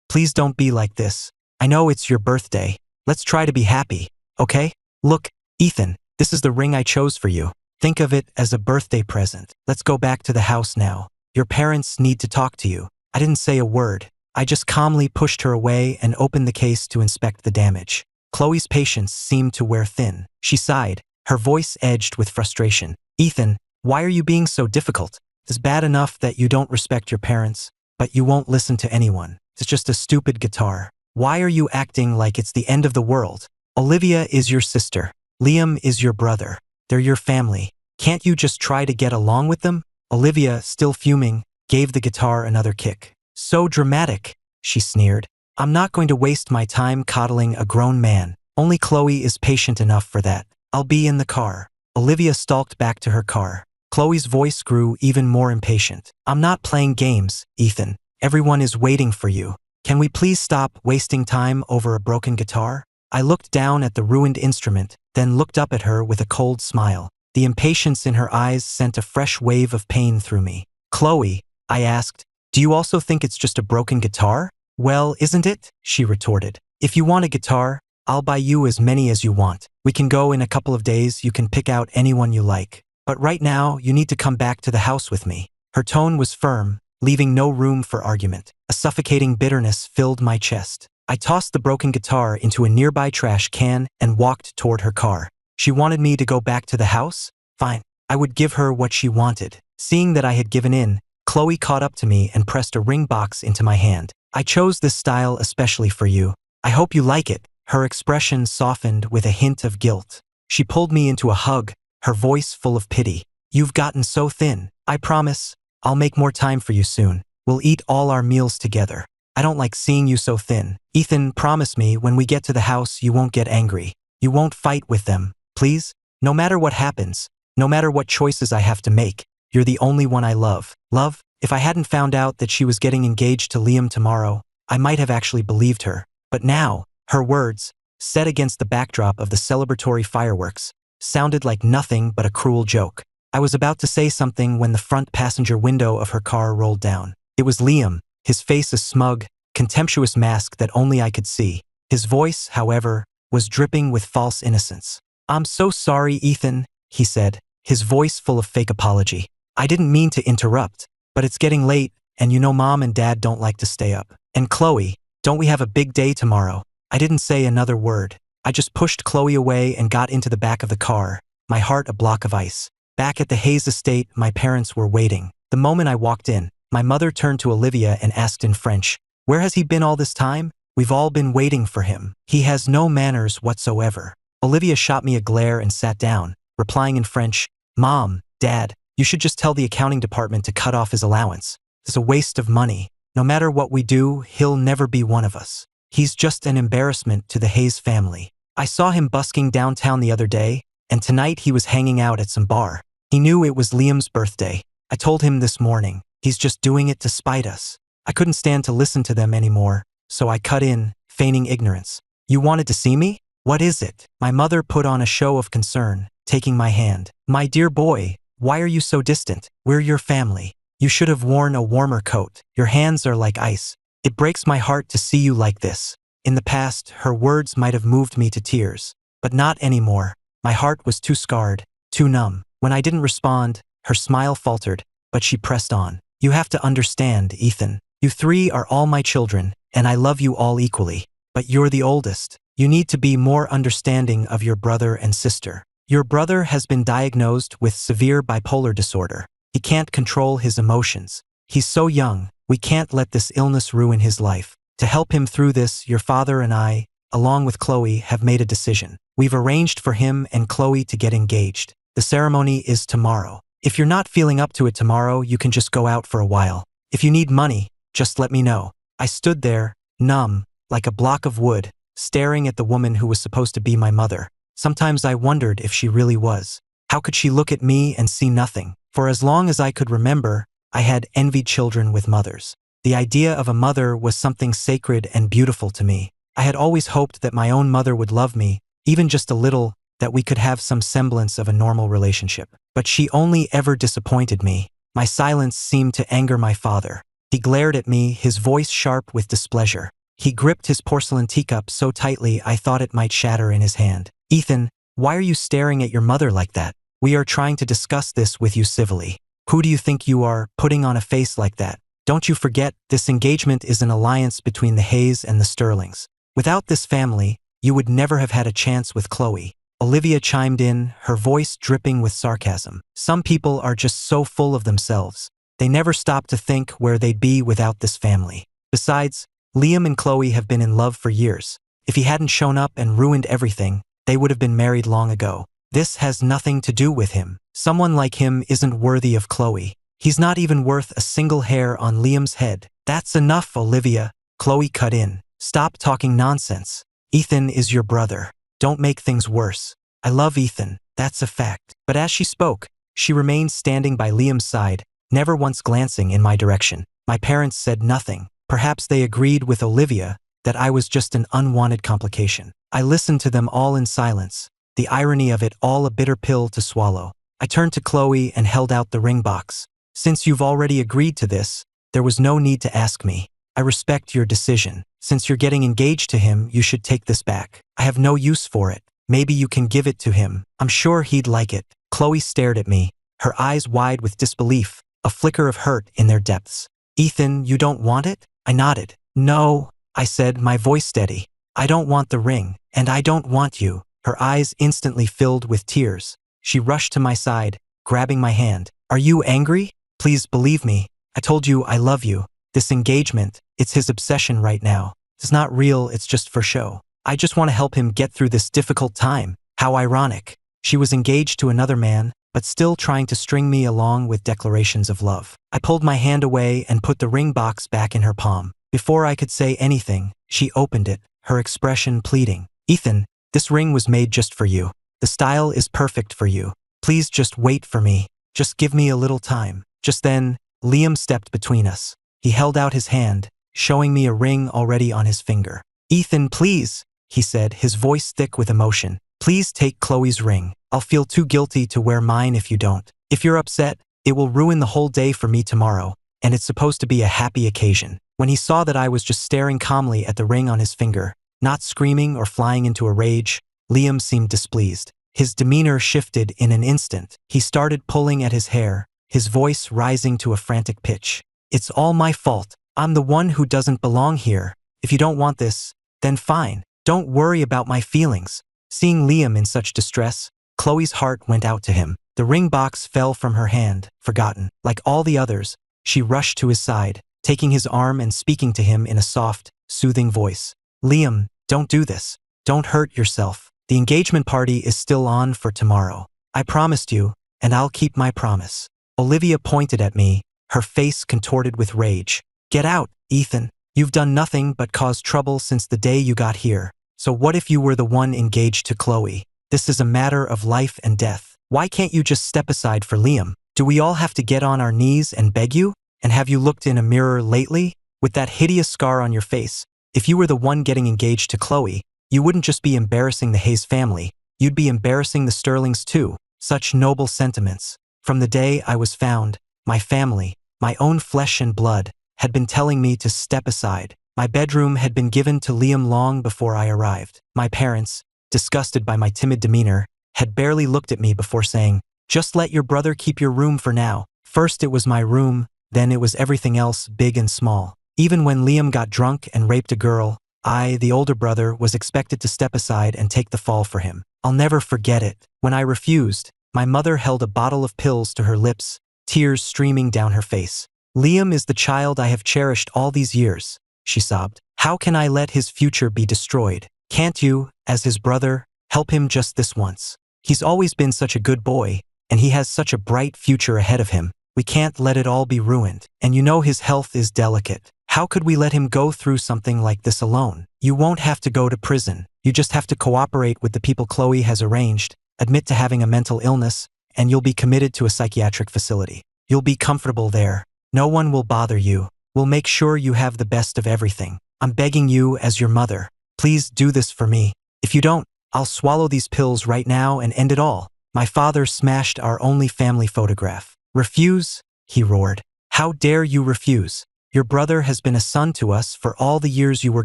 Please don't be like this. I know it's your birthday. Let's try to be happy, okay? Look, Ethan, this is the ring I chose for you. Think of it as a birthday present. Let's go back to the house now. Your parents need to talk to you." I didn't say a word. I just calmly pushed her away and opened the case to inspect the damage. Chloe's patience seemed to wear thin. She sighed, her voice edged with frustration. "Ethan, why are you being so difficult? It's bad enough that you don't respect your parents, but you won't listen to anyone. It's just a stupid guitar. Why are you acting like it's the end of the world? Olivia is your sister. Liam is your brother. They're your family. Can't you just try to get along with them?" Olivia, still fuming, gave the guitar another kick. "So dramatic," she sneered. "I'm not going to waste my time coddling a grown man. Only Chloe is patient enough for that. I'll be in the car." Olivia stalked back to her car. Chloe's voice grew even more impatient. "I'm not playing games, Ethan. Everyone is waiting for you. Can we please stop wasting time over a broken guitar?" I looked down at the ruined instrument, then looked up at her with a cold smile. The impatience in her eyes sent a fresh wave of pain through me. "Chloe," I asked, "do you also think it's just a broken guitar?" "Well, isn't it?" she retorted. "If you want a guitar, I'll buy you as many as you want. We can go in a couple of days, you can pick out anyone you like. But right now, you need to come back to the house with me." Her tone was firm, leaving no room for argument. A suffocating bitterness filled my chest. I tossed the broken guitar into a nearby trash can and walked toward her car. She wanted me to go back to the house? Fine. I would give her what she wanted. Seeing that I had given in, Chloe caught up to me and pressed a ring box into my hand. "I chose this style especially for you. I hope you like it." Her expression softened with a hint of guilt. She pulled me into a hug, her voice full of pity. "You've gotten so thin. I promise, I'll make more time for you soon. We'll eat all our meals together. I don't like seeing you so thin. Ethan, promise me when we get to the house you won't get angry. You won't fight with them, please? No matter what happens, no matter what choices I have to make, you're the only one I love." Love? If I hadn't found out that she was getting engaged to Liam tomorrow, I might have actually believed her. But now, her words, set against the backdrop of the celebratory fireworks, sounded like nothing but a cruel joke. I was about to say something when the front passenger window of her car rolled down. It was Liam, his face a smug, contemptuous mask that only I could see. His voice, however, was dripping with false innocence. "I'm so sorry, Ethan," he said, his voice full of fake apology. "I didn't mean to interrupt, but it's getting late, and you know Mom and Dad don't like to stay up. And Chloe, don't we have a big day tomorrow?" I didn't say another word. I just pushed Chloe away and got into the back of the car, my heart a block of ice. Back at the Hayes estate, my parents were waiting. The moment I walked in, my mother turned to Olivia and asked in French, "Where has he been all this time? We've all been waiting for him. He has no manners whatsoever." Olivia shot me a glare and sat down, replying in French, "Mom, Dad, you should just tell the accounting department to cut off his allowance. It's a waste of money. No matter what we do, he'll never be one of us. He's just an embarrassment to the Hayes family. I saw him busking downtown the other day, and tonight he was hanging out at some bar. He knew it was Liam's birthday. I told him this morning. He's just doing it to spite us." I couldn't stand to listen to them anymore, so I cut in, feigning ignorance. "You wanted to see me? What is it?" My mother put on a show of concern, taking my hand. "My dear boy, why are you so distant? We're your family. You should have worn a warmer coat. Your hands are like ice. It breaks my heart to see you like this." In the past, her words might have moved me to tears, but not anymore. My heart was too scarred, too numb. When I didn't respond, her smile faltered, but she pressed on. "You have to understand, Ethan. You three are all my children, and I love you all equally. But you're the oldest. You need to be more understanding of your brother and sister. Your brother has been diagnosed with severe bipolar disorder. He can't control his emotions. He's so young. We can't let this illness ruin his life. To help him through this, your father and I, along with Chloe, have made a decision. We've arranged for him and Chloe to get engaged. The ceremony is tomorrow. If you're not feeling up to it tomorrow, you can just go out for a while. If you need money, just let me know." I stood there, numb, like a block of wood, staring at the woman who was supposed to be my mother. Sometimes I wondered if she really was. How could she look at me and see nothing? For as long as I could remember, I had envied children with mothers. The idea of a mother was something sacred and beautiful to me. I had always hoped that my own mother would love me, even just a little, that we could have some semblance of a normal relationship. But she only ever disappointed me. My silence seemed to anger my father. He glared at me, his voice sharp with displeasure. He gripped his porcelain teacup so tightly I thought it might shatter in his hand. Ethan, why are you staring at your mother like that? We are trying to discuss this with you civilly. Who do you think you are, putting on a face like that? Don't you forget, this engagement is an alliance between the Hayes and the Sterlings. Without this family, you would never have had a chance with Chloe. Olivia chimed in, her voice dripping with sarcasm. Some people are just so full of themselves. They never stop to think where they'd be without this family. Besides, Liam and Chloe have been in love for years. If he hadn't shown up and ruined everything, they would have been married long ago. This has nothing to do with him. Someone like him isn't worthy of Chloe. He's not even worth a single hair on Liam's head. That's enough, Olivia. Chloe cut in. Stop talking nonsense. Ethan is your brother. Don't make things worse. I love Ethan, that's a fact. But as she spoke, she remained standing by Liam's side, never once glancing in my direction. My parents said nothing. Perhaps they agreed with Olivia that I was just an unwanted complication. I listened to them all in silence, the irony of it all a bitter pill to swallow. I turned to Chloe and held out the ring box. Since you've already agreed to this, there was no need to ask me. I respect your decision. Since you're getting engaged to him, you should take this back. I have no use for it. Maybe you can give it to him. I'm sure he'd like it. Chloe stared at me, her eyes wide with disbelief, a flicker of hurt in their depths. Ethan, you don't want it? I nodded. No, I said, my voice steady. I don't want the ring, and I don't want you. Her eyes instantly filled with tears. She rushed to my side, grabbing my hand. Are you angry? Please believe me. I told you I love you. This engagement, it's his obsession right now. It's not real, it's just for show. I just want to help him get through this difficult time. How ironic. She was engaged to another man, but still trying to string me along with declarations of love. I pulled my hand away and put the ring box back in her palm. Before I could say anything, she opened it, her expression pleading. Ethan, this ring was made just for you. The style is perfect for you. Please just wait for me. Just give me a little time. Just then, Liam stepped between us. He held out his hand, showing me a ring already on his finger. Ethan, please, he said, his voice thick with emotion. Please take Chloe's ring. I'll feel too guilty to wear mine if you don't. If you're upset, it will ruin the whole day for me tomorrow, and it's supposed to be a happy occasion. When he saw that I was just staring calmly at the ring on his finger, not screaming or flying into a rage, Liam seemed displeased. His demeanor shifted in an instant. He started pulling at his hair, his voice rising to a frantic pitch. It's all my fault. I'm the one who doesn't belong here. If you don't want this, then fine. Don't worry about my feelings. Seeing Liam in such distress, Chloe's heart went out to him. The ring box fell from her hand, forgotten. Like all the others, she rushed to his side, taking his arm and speaking to him in a soft, soothing voice. Liam, don't do this. Don't hurt yourself. The engagement party is still on for tomorrow. I promised you, and I'll keep my promise. Olivia pointed at me, her face contorted with rage. Get out, Ethan. You've done nothing but cause trouble since the day you got here. So what if you were the one engaged to Chloe? This is a matter of life and death. Why can't you just step aside for Liam? Do we all have to get on our knees and beg you? And have you looked in a mirror lately? With that hideous scar on your face, if you were the one getting engaged to Chloe, you wouldn't just be embarrassing the Hayes family, you'd be embarrassing the Sterlings too. Such noble sentiments. From the day I was found, my family, my own flesh and blood, had been telling me to step aside. My bedroom had been given to Liam long before I arrived. My parents, disgusted by my timid demeanor, had barely looked at me before saying, just let your brother keep your room for now. First it was my room, then it was everything else, big and small. Even when Liam got drunk and raped a girl, I, the older brother, was expected to step aside and take the fall for him. I'll never forget it. When I refused, my mother held a bottle of pills to her lips, tears streaming down her face. Liam is the child I have cherished all these years, she sobbed. How can I let his future be destroyed? Can't you, as his brother, help him just this once? He's always been such a good boy, and he has such a bright future ahead of him. We can't let it all be ruined. And you know his health is delicate. How could we let him go through something like this alone? You won't have to go to prison. You just have to cooperate with the people Chloe has arranged, admit to having a mental illness, and you'll be committed to a psychiatric facility. You'll be comfortable there. No one will bother you. We'll make sure you have the best of everything. I'm begging you as your mother. Please do this for me. If you don't, I'll swallow these pills right now and end it all. My father smashed our only family photograph. Refuse? He roared. How dare you refuse? Your brother has been a son to us for all the years you were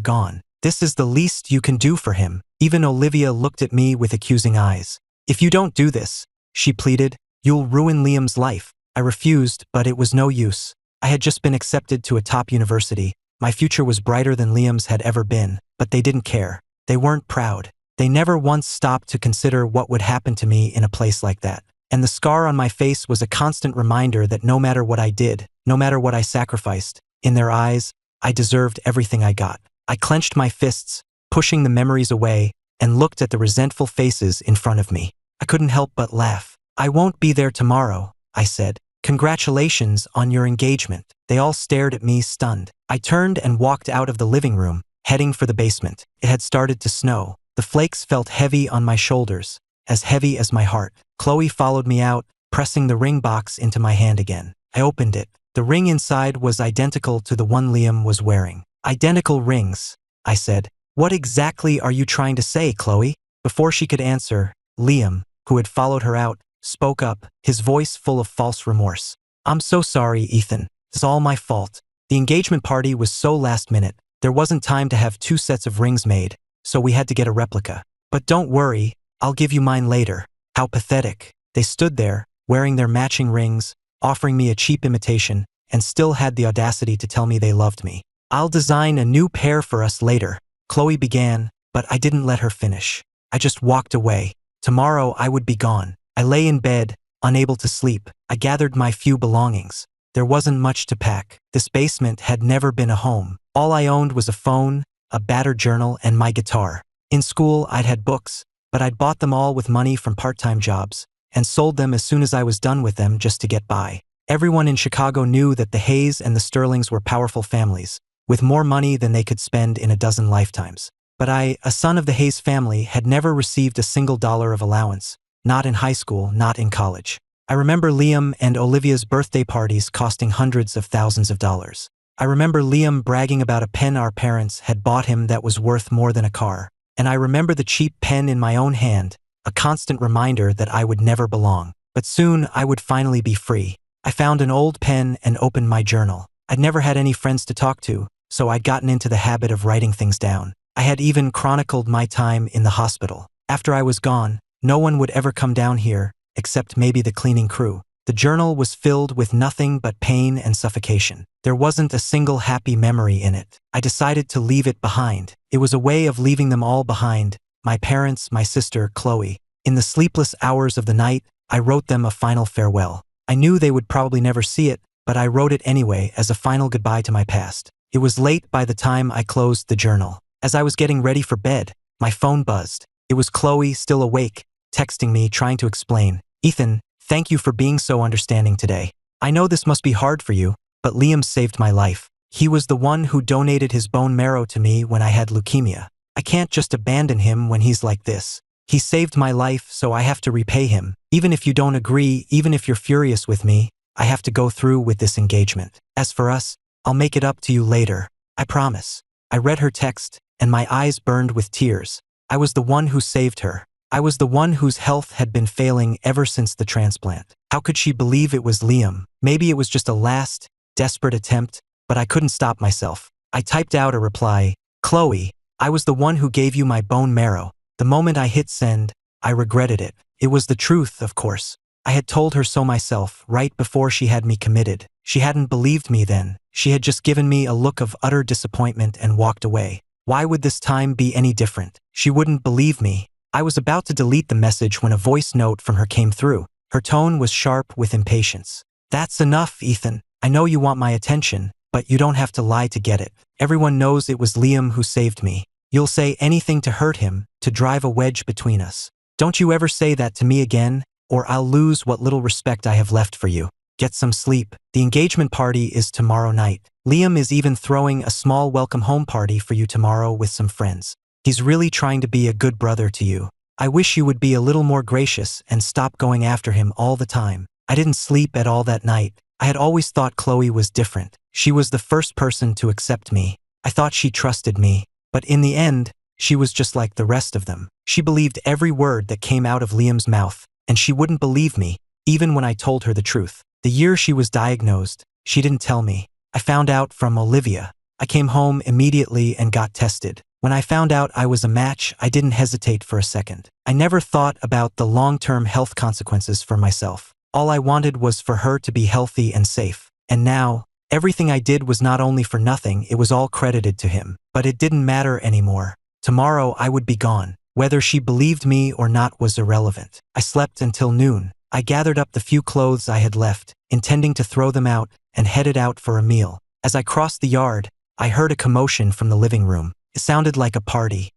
gone. This is the least you can do for him. Even Olivia looked at me with accusing eyes. If you don't do this, she pleaded, you'll ruin Liam's life. I refused, but it was no use. I had just been accepted to a top university. My future was brighter than Liam's had ever been, but they didn't care. They weren't proud. They never once stopped to consider what would happen to me in a place like that. And the scar on my face was a constant reminder that no matter what I did, no matter what I sacrificed, in their eyes, I deserved everything I got. I clenched my fists, pushing the memories away, and looked at the resentful faces in front of me. I couldn't help but laugh. I won't be there tomorrow, I said. Congratulations on your engagement. They all stared at me, stunned. I turned and walked out of the living room, heading for the basement. It had started to snow. The flakes felt heavy on my shoulders, as heavy as my heart. Chloe followed me out, pressing the ring box into my hand again. I opened it. The ring inside was identical to the one Liam was wearing. Identical rings, I said. What exactly are you trying to say, Chloe? Before she could answer, Liam, who had followed her out, spoke up, his voice full of false remorse. I'm so sorry, Ethan. It's all my fault. The engagement party was so last minute. There wasn't time to have 2 sets of rings made, so we had to get a replica. But don't worry, I'll give you mine later. How pathetic. They stood there, wearing their matching rings, offering me a cheap imitation, and still had the audacity to tell me they loved me. I'll design a new pair for us later, Chloe began, but I didn't let her finish. I just walked away. Tomorrow I would be gone. I lay in bed, unable to sleep. I gathered my few belongings. There wasn't much to pack. This basement had never been a home. All I owned was a phone, a battered journal, and my guitar. In school, I'd had books, but I'd bought them all with money from part-time jobs, and sold them as soon as I was done with them just to get by. Everyone in Chicago knew that the Hayes and the Sterlings were powerful families, with more money than they could spend in a dozen lifetimes. But I, a son of the Hayes family, had never received a single dollar of allowance, not in high school, not in college. I remember Liam and Olivia's birthday parties costing hundreds of thousands of dollars. I remember Liam bragging about a pen our parents had bought him that was worth more than a car. And I remember the cheap pen in my own hand, a constant reminder that I would never belong. But soon I would finally be free. I found an old pen and opened my journal. I'd never had any friends to talk to, so I'd gotten into the habit of writing things down. I had even chronicled my time in the hospital. After I was gone, no one would ever come down here, except maybe the cleaning crew. The journal was filled with nothing but pain and suffocation. There wasn't a single happy memory in it. I decided to leave it behind. It was a way of leaving them all behind, my parents, my sister, Chloe. In the sleepless hours of the night, I wrote them a final farewell. I knew they would probably never see it, but I wrote it anyway as a final goodbye to my past. It was late by the time I closed the journal. As I was getting ready for bed, my phone buzzed. It was Chloe, still awake, texting me, trying to explain. Ethan, thank you for being so understanding today. I know this must be hard for you, but Liam saved my life. He was the one who donated his bone marrow to me when I had leukemia. I can't just abandon him when he's like this. He saved my life, so I have to repay him. Even if you don't agree, even if you're furious with me, I have to go through with this engagement. As for us, I'll make it up to you later. I promise. I read her text, and my eyes burned with tears. I was the one who saved her. I was the one whose health had been failing ever since the transplant. How could she believe it was Liam? Maybe it was just a last, desperate attempt, but I couldn't stop myself. I typed out a reply. Chloe, I was the one who gave you my bone marrow. The moment I hit send, I regretted it. It was the truth, of course. I had told her so myself, right before she had me committed. She hadn't believed me then. She had just given me a look of utter disappointment and walked away. Why would this time be any different? She wouldn't believe me. I was about to delete the message when a voice note from her came through. Her tone was sharp with impatience. That's enough, Ethan. I know you want my attention, but you don't have to lie to get it. Everyone knows it was Liam who saved me. You'll say anything to hurt him, to drive a wedge between us. Don't you ever say that to me again, or I'll lose what little respect I have left for you. Get some sleep. The engagement party is tomorrow night. Liam is even throwing a small welcome home party for you tomorrow with some friends. He's really trying to be a good brother to you. I wish you would be a little more gracious and stop going after him all the time. I didn't sleep at all that night. I had always thought Chloe was different. She was the first person to accept me. I thought she trusted me. But in the end, She was just like the rest of them. She believed every word that came out of Liam's mouth, and she wouldn't believe me, even when I told her the truth. The year she was diagnosed, she didn't tell me. I found out from Olivia. I came home immediately and got tested. When I found out I was a match, I didn't hesitate for a second. I never thought about the long-term health consequences for myself. All I wanted was for her to be healthy and safe. And now, everything I did was not only for nothing, it was all credited to him. But it didn't matter anymore. Tomorrow I would be gone. Whether she believed me or not was irrelevant. I slept until noon. I gathered up the few clothes I had left, intending to throw them out, and headed out for a meal. As I crossed the yard, I heard a commotion from the living room. It sounded like a party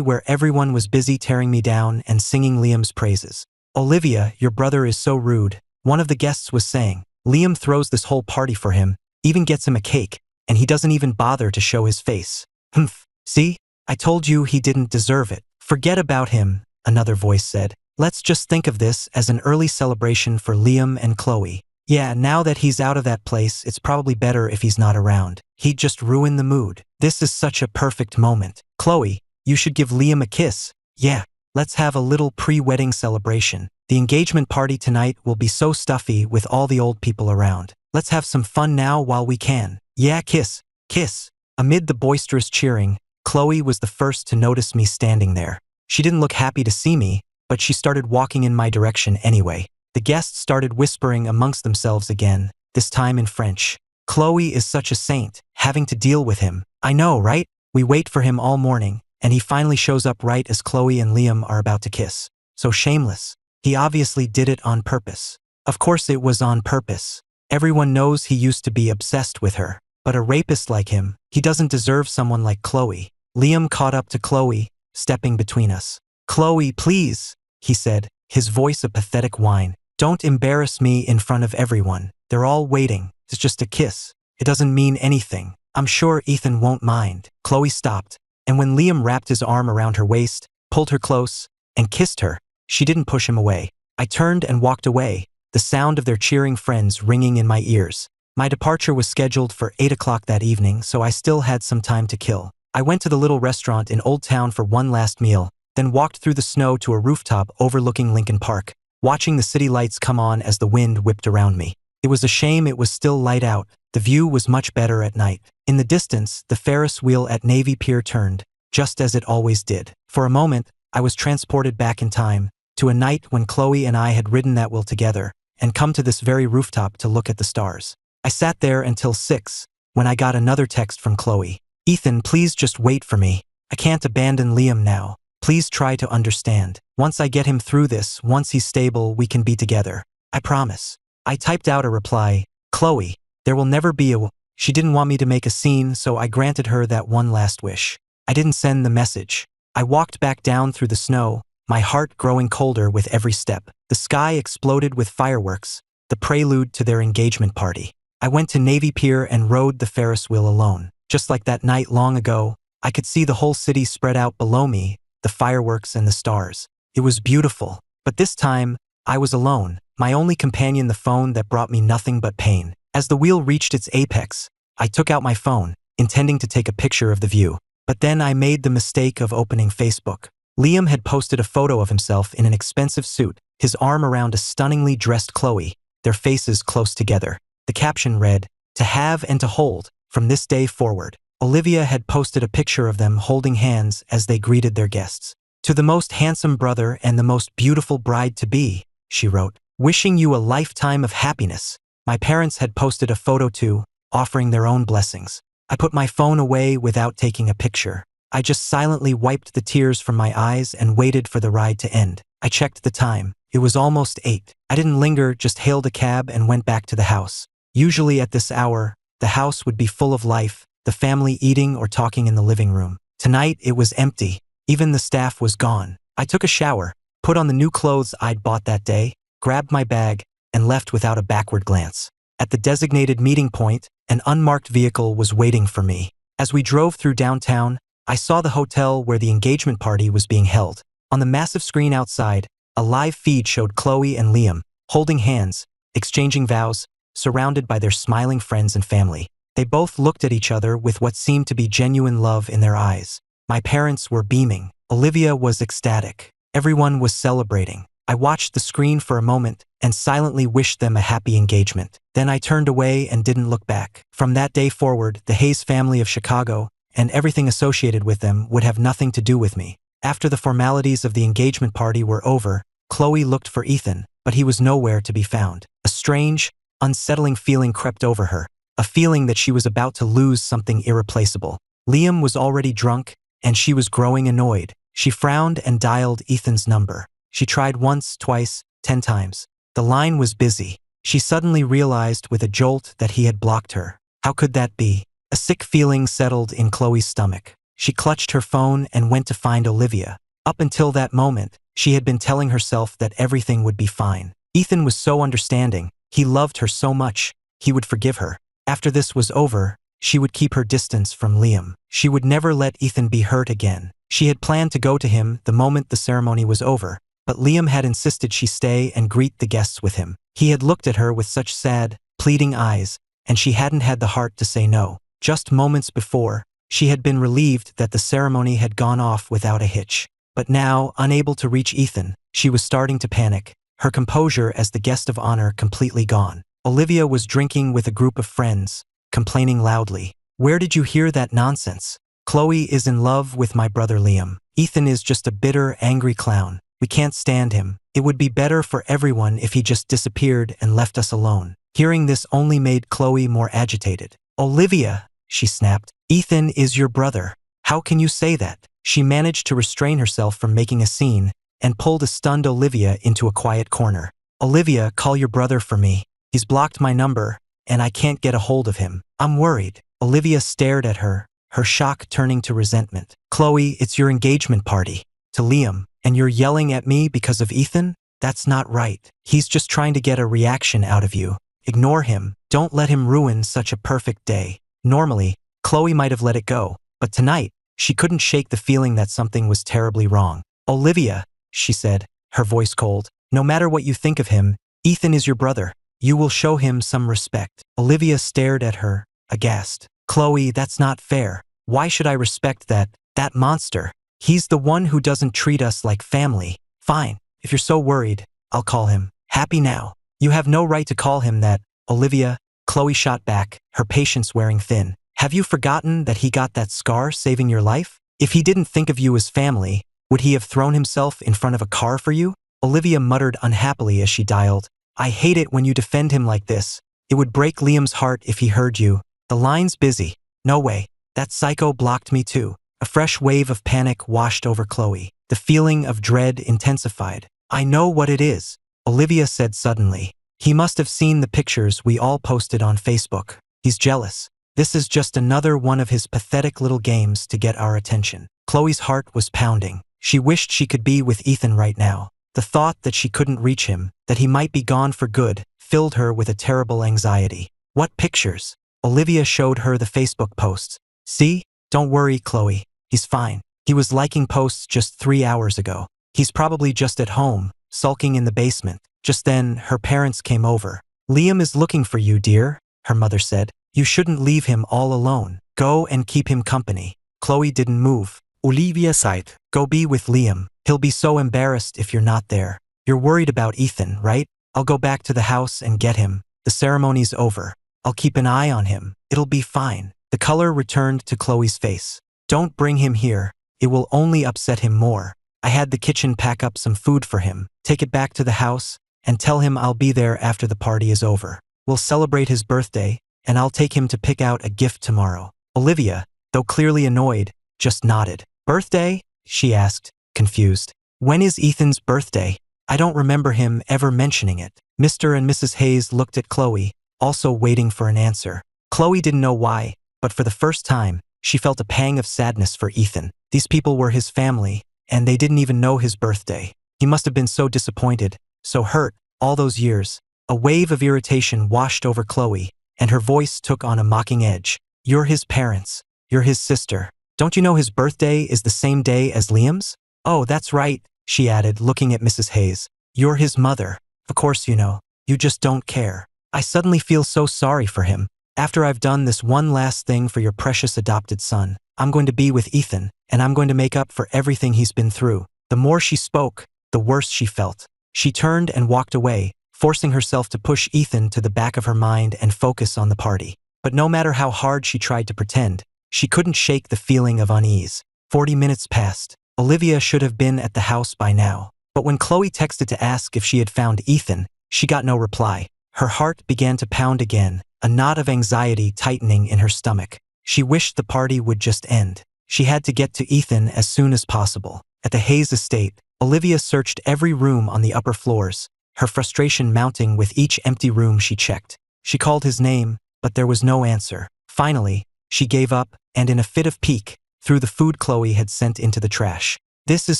where everyone was busy tearing me down and singing Liam's praises. "Olivia, your brother is so rude," one of the guests was saying. "Liam throws this whole party for him, even gets him a cake, and he doesn't even bother to show his face. Humph, see? I told you he didn't deserve it." "Forget about him," another voice said. "Let's just think of this as an early celebration for Liam and Chloe. Yeah, now that he's out of that place, it's probably better if he's not around. He'd just ruin the mood. This is such a perfect moment. Chloe, you should give Liam a kiss. Yeah, let's have a little pre-wedding celebration. The engagement party tonight will be so stuffy with all the old people around. Let's have some fun now while we can. Yeah, kiss, kiss." Amid the boisterous cheering, Chloe was the first to notice me standing there. She didn't look happy to see me, but she started walking in my direction anyway. The guests started whispering amongst themselves again, this time in French. "Chloe is such a saint, having to deal with him. I know, right? We wait for him all morning, and he finally shows up right as Chloe and Liam are about to kiss. So shameless. He obviously did it on purpose." Of course it was on purpose. Everyone knows he used to be obsessed with her. But a rapist like him, he doesn't deserve someone like Chloe. Liam caught up to Chloe, stepping between us. "Chloe, please," he said, his voice a pathetic whine. "Don't embarrass me in front of everyone. They're all waiting. It's just a kiss. It doesn't mean anything. I'm sure Ethan won't mind." Chloe stopped, and when Liam wrapped his arm around her waist, pulled her close, and kissed her, she didn't push him away. I turned and walked away, the sound of their cheering friends ringing in my ears. My departure was scheduled for 8 o'clock that evening, so I still had some time to kill. I went to the little restaurant in Old Town for one last meal, then walked through the snow to a rooftop overlooking Lincoln Park, watching the city lights come on as the wind whipped around me. It was a shame it was still light out. The view was much better at night. In the distance, the Ferris wheel at Navy Pier turned, just as it always did. For a moment, I was transported back in time, to a night when Chloe and I had ridden that wheel together, and come to this very rooftop to look at the stars. I sat there until 6, when I got another text from Chloe. "Ethan, please just wait for me. I can't abandon Liam now. Please try to understand. Once I get him through this, once he's stable, we can be together. I promise." I typed out a reply. "Chloe, there will never be a..." She didn't want me to make a scene, so I granted her that one last wish. I didn't send the message. I walked back down through the snow, my heart growing colder with every step. The sky exploded with fireworks, the prelude to their engagement party. I went to Navy Pier and rode the Ferris wheel alone. Just like that night long ago, I could see the whole city spread out below me, the fireworks and the stars. It was beautiful. But this time, I was alone, my only companion the phone that brought me nothing but pain. As the wheel reached its apex, I took out my phone, intending to take a picture of the view. But then I made the mistake of opening Facebook. Liam had posted a photo of himself in an expensive suit, his arm around a stunningly dressed Chloe, their faces close together. The caption read, "To have and to hold, from this day forward." Olivia had posted a picture of them holding hands as they greeted their guests. "To the most handsome brother and the most beautiful bride-to-be," she wrote, "wishing you a lifetime of happiness." My parents had posted a photo too, offering their own blessings. I put my phone away without taking a picture. I just silently wiped the tears from my eyes and waited for the ride to end. I checked the time. It was almost 8. I didn't linger, just hailed a cab and went back to the house. Usually at this hour, the house would be full of life, the family eating or talking in the living room. Tonight, it was empty. Even the staff was gone. I took a shower, put on the new clothes I'd bought that day, grabbed my bag, and left without a backward glance. At the designated meeting point, an unmarked vehicle was waiting for me. As we drove through downtown, I saw the hotel where the engagement party was being held. On the massive screen outside, a live feed showed Chloe and Liam, holding hands, exchanging vows, surrounded by their smiling friends and family. They both looked at each other with what seemed to be genuine love in their eyes. My parents were beaming. Olivia was ecstatic. Everyone was celebrating. I watched the screen for a moment and silently wished them a happy engagement. Then I turned away and didn't look back. From that day forward, the Hayes family of Chicago and everything associated with them would have nothing to do with me. After the formalities of the engagement party were over, Chloe looked for Ethan, but he was nowhere to be found. A strange, unsettling feeling crept over her, a feeling that she was about to lose something irreplaceable. Liam was already drunk, and she was growing annoyed. She frowned and dialed Ethan's number. She tried once, twice, 10 times. The line was busy. She suddenly realized with a jolt that he had blocked her. How could that be? A sick feeling settled in Chloe's stomach. She clutched her phone and went to find Olivia. Up until that moment, she had been telling herself that everything would be fine. Ethan was so understanding. He loved her so much. He would forgive her. After this was over, she would keep her distance from Liam. She would never let Ethan be hurt again. She had planned to go to him the moment the ceremony was over, but Liam had insisted she stay and greet the guests with him. He had looked at her with such sad, pleading eyes, and she hadn't had the heart to say no. Just moments before, she had been relieved that the ceremony had gone off without a hitch. But now, unable to reach Ethan, she was starting to panic, her composure as the guest of honor completely gone. Olivia was drinking with a group of friends, complaining loudly. "Where did you hear that nonsense? Chloe is in love with my brother Liam. Ethan is just a bitter, angry clown. We can't stand him. It would be better for everyone if he just disappeared and left us alone." Hearing this only made Chloe more agitated. "Olivia," she snapped, "Ethan is your brother. How can you say that?" She managed to restrain herself from making a scene and pulled a stunned Olivia into a quiet corner. "Olivia, call your brother for me. He's blocked my number, and I can't get a hold of him. I'm worried." Olivia stared at her, her shock turning to resentment. "Chloe, it's your engagement party. To Liam, and you're yelling at me because of Ethan? That's not right. He's just trying to get a reaction out of you. Ignore him. Don't let him ruin such a perfect day." Normally, Chloe might have let it go, but tonight, she couldn't shake the feeling that something was terribly wrong. "Olivia," she said, her voice cold, "no matter what you think of him, Ethan is your brother. You will show him some respect." Olivia stared at her, aghast. "Chloe, that's not fair. Why should I respect that monster? He's the one who doesn't treat us like family." "Fine, if you're so worried, I'll call him Happy now. You have no right to call him that, Olivia." Chloe shot back, her patience wearing thin. "Have you forgotten that he got that scar saving your life? If he didn't think of you as family, would he have thrown himself in front of a car for you?" Olivia muttered unhappily as she dialed. "I hate it when you defend him like this. It would break Liam's heart if he heard you. The line's busy. No way. That psycho blocked me too." A fresh wave of panic washed over Chloe. The feeling of dread intensified. "I know what it is," Olivia said suddenly. "He must have seen the pictures we all posted on Facebook. He's jealous. This is just another one of his pathetic little games to get our attention." Chloe's heart was pounding. She wished she could be with Ethan right now. The thought that she couldn't reach him, that he might be gone for good, filled her with a terrible anxiety. "What pictures?" Olivia showed her the Facebook posts. "See? Don't worry, Chloe. He's fine. He was liking posts just 3 hours ago. He's probably just at home, sulking in the basement." Just then, her parents came over. "Liam is looking for you, dear," her mother said. "You shouldn't leave him all alone. Go and keep him company." Chloe didn't move. Olivia sighed. "Go be with Liam. He'll be so embarrassed if you're not there. You're worried about Ethan, right? I'll go back to the house and get him. The ceremony's over. I'll keep an eye on him. It'll be fine." The color returned to Chloe's face. "Don't bring him here. It will only upset him more. I had the kitchen pack up some food for him. Take it back to the house and tell him I'll be there after the party is over. We'll celebrate his birthday, and I'll take him to pick out a gift tomorrow." Olivia, though clearly annoyed, just nodded. "Birthday?" she asked, confused. "When is Ethan's birthday? I don't remember him ever mentioning it." Mr. and Mrs. Hayes looked at Chloe, also waiting for an answer. Chloe didn't know why, but for the first time, she felt a pang of sadness for Ethan. These people were his family, and they didn't even know his birthday. He must have been so disappointed, so hurt, all those years. A wave of irritation washed over Chloe, and her voice took on a mocking edge. "You're his parents. You're his sister. Don't you know his birthday is the same day as Liam's?" "Oh, that's right," she added, looking at Mrs. Hayes. "You're his mother. Of course you know. You just don't care. I suddenly feel so sorry for him. After I've done this one last thing for your precious adopted son, I'm going to be with Ethan, and I'm going to make up for everything he's been through." The more she spoke, the worse she felt. She turned and walked away, forcing herself to push Ethan to the back of her mind and focus on the party. But no matter how hard she tried to pretend, she couldn't shake the feeling of unease. 40 minutes passed. Olivia should have been at the house by now. But when Chloe texted to ask if she had found Ethan, she got no reply. Her heart began to pound again, a knot of anxiety tightening in her stomach. She wished the party would just end. She had to get to Ethan as soon as possible. At the Hayes estate, Olivia searched every room on the upper floors, her frustration mounting with each empty room she checked. She called his name, but there was no answer. Finally, she gave up, and in a fit of pique, threw the food Chloe had sent into the trash. "This is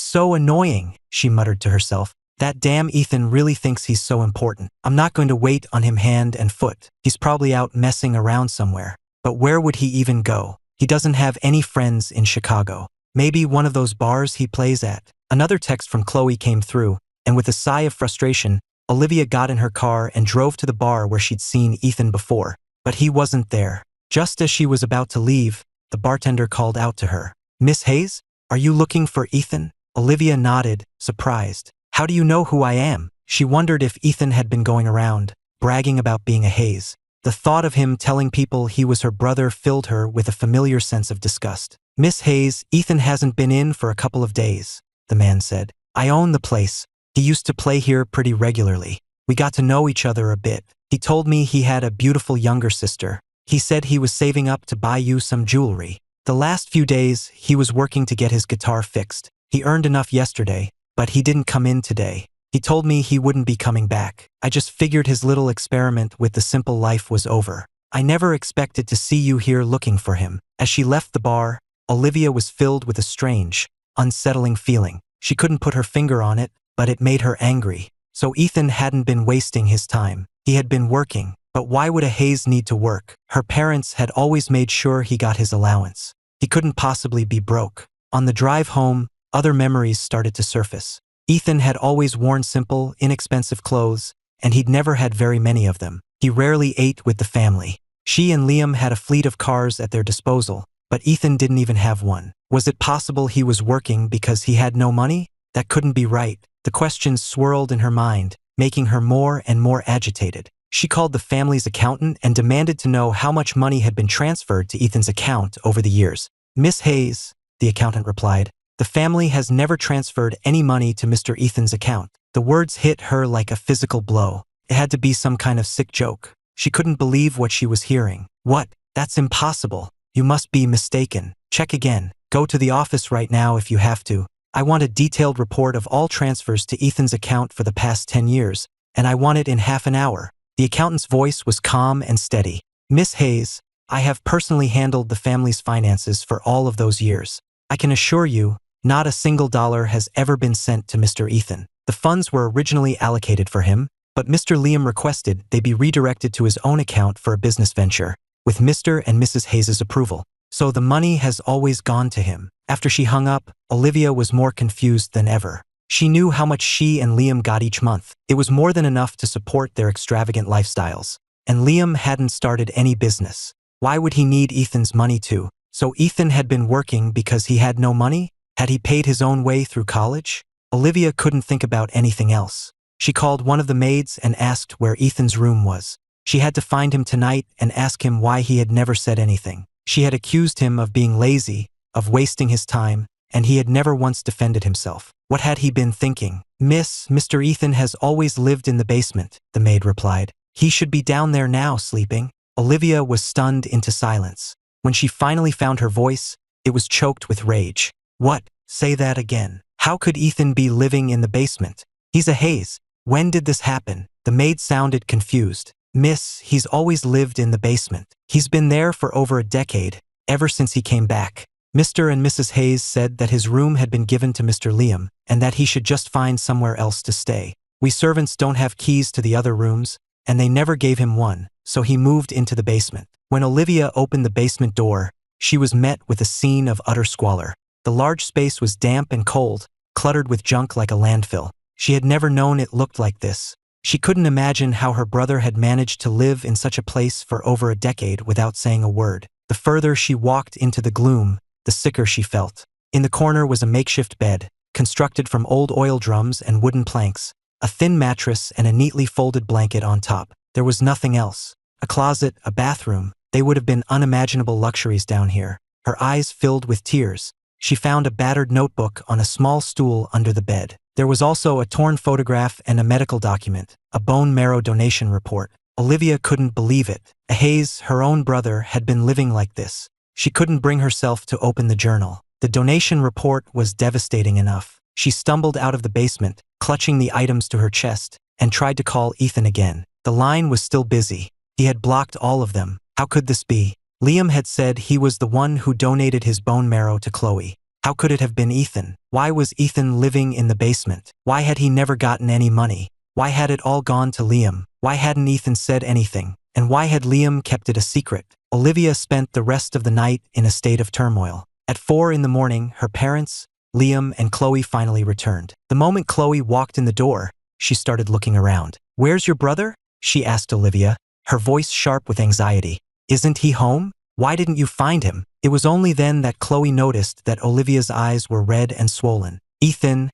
so annoying," she muttered to herself. "That damn Ethan really thinks he's so important. I'm not going to wait on him hand and foot. He's probably out messing around somewhere. But where would he even go? He doesn't have any friends in Chicago. Maybe one of those bars he plays at." Another text from Chloe came through, and with a sigh of frustration, Olivia got in her car and drove to the bar where she'd seen Ethan before. But he wasn't there. Just as she was about to leave, the bartender called out to her. "Miss Hayes, are you looking for Ethan?" Olivia nodded, surprised. "How do you know who I am?" She wondered if Ethan had been going around, bragging about being a Hayes. The thought of him telling people he was her brother filled her with a familiar sense of disgust. "Miss Hayes, Ethan hasn't been in for a couple of days," the man said. "I own the place. He used to play here pretty regularly. We got to know each other a bit. He told me he had a beautiful younger sister. He said he was saving up to buy you some jewelry. The last few days, he was working to get his guitar fixed. He earned enough yesterday, but he didn't come in today. He told me he wouldn't be coming back. I just figured his little experiment with the simple life was over. I never expected to see you here looking for him." As she left the bar, Olivia was filled with a strange, unsettling feeling. She couldn't put her finger on it, but it made her angry. So Ethan hadn't been wasting his time. He had been working. But why would a Hayes need to work? Her parents had always made sure he got his allowance. He couldn't possibly be broke. On the drive home, other memories started to surface. Ethan had always worn simple, inexpensive clothes, and he'd never had very many of them. He rarely ate with the family. She and Liam had a fleet of cars at their disposal, but Ethan didn't even have one. Was it possible he was working because he had no money? That couldn't be right. The questions swirled in her mind, making her more and more agitated. She called the family's accountant and demanded to know how much money had been transferred to Ethan's account over the years. "Miss Hayes," the accountant replied, "the family has never transferred any money to Mr. Ethan's account." The words hit her like a physical blow. It had to be some kind of sick joke. She couldn't believe what she was hearing. "What? That's impossible. You must be mistaken. Check again. Go to the office right now if you have to. I want a detailed report of all transfers to Ethan's account for the past 10 years, and I want it in half an hour." The accountant's voice was calm and steady. "Miss Hayes, I have personally handled the family's finances for all of those years. I can assure you, not a single dollar has ever been sent to Mr. Ethan. The funds were originally allocated for him, but Mr. Liam requested they be redirected to his own account for a business venture, with Mr. and Mrs. Hayes' approval. So the money has always gone to him." After she hung up, Olivia was more confused than ever. She knew how much she and Liam got each month. It was more than enough to support their extravagant lifestyles. And Liam hadn't started any business. Why would he need Ethan's money too? So Ethan had been working because he had no money? Had he paid his own way through college? Olivia couldn't think about anything else. She called one of the maids and asked where Ethan's room was. She had to find him tonight and ask him why he had never said anything. She had accused him of being lazy, of wasting his time, and he had never once defended himself. What had he been thinking? Mr. Ethan has always lived in the basement," the maid replied. "He should be down there now, sleeping." Olivia was stunned into silence. When she finally found her voice, it was choked with rage. "What? Say that again. How could Ethan be living in the basement? He's a Hayes. When did this happen?" The maid sounded confused. "Miss, he's always lived in the basement. He's been there for over a decade, ever since he came back. Mr. and Mrs. Hayes said that his room had been given to Mr. Liam, and that he should just find somewhere else to stay. We servants don't have keys to the other rooms, and they never gave him one, so he moved into the basement." When Olivia opened the basement door, she was met with a scene of utter squalor. The large space was damp and cold, cluttered with junk like a landfill. She had never known it looked like this. She couldn't imagine how her brother had managed to live in such a place for over a decade without saying a word. The further she walked into the gloom, the sicker she felt. In the corner was a makeshift bed, constructed from old oil drums and wooden planks, a thin mattress and a neatly folded blanket on top. There was nothing else. A closet, a bathroom, they would have been unimaginable luxuries down here. Her eyes filled with tears. She found a battered notebook on a small stool under the bed. There was also a torn photograph and a medical document, a bone marrow donation report. Olivia couldn't believe it. Hayes, her own brother, had been living like this. She couldn't bring herself to open the journal. The donation report was devastating enough. She stumbled out of the basement, clutching the items to her chest, and tried to call Ethan again. The line was still busy. He had blocked all of them. How could this be? Liam had said he was the one who donated his bone marrow to Chloe. How could it have been Ethan? Why was Ethan living in the basement? Why had he never gotten any money? Why had it all gone to Liam? Why hadn't Ethan said anything? And why had Liam kept it a secret? Olivia spent the rest of the night in a state of turmoil. At 4 in the morning, her parents, Liam and Chloe, finally returned. The moment Chloe walked in the door, she started looking around. "Where's your brother?" she asked Olivia, her voice sharp with anxiety. "Isn't he home? Why didn't you find him?" It was only then that Chloe noticed that Olivia's eyes were red and swollen. "Ethan,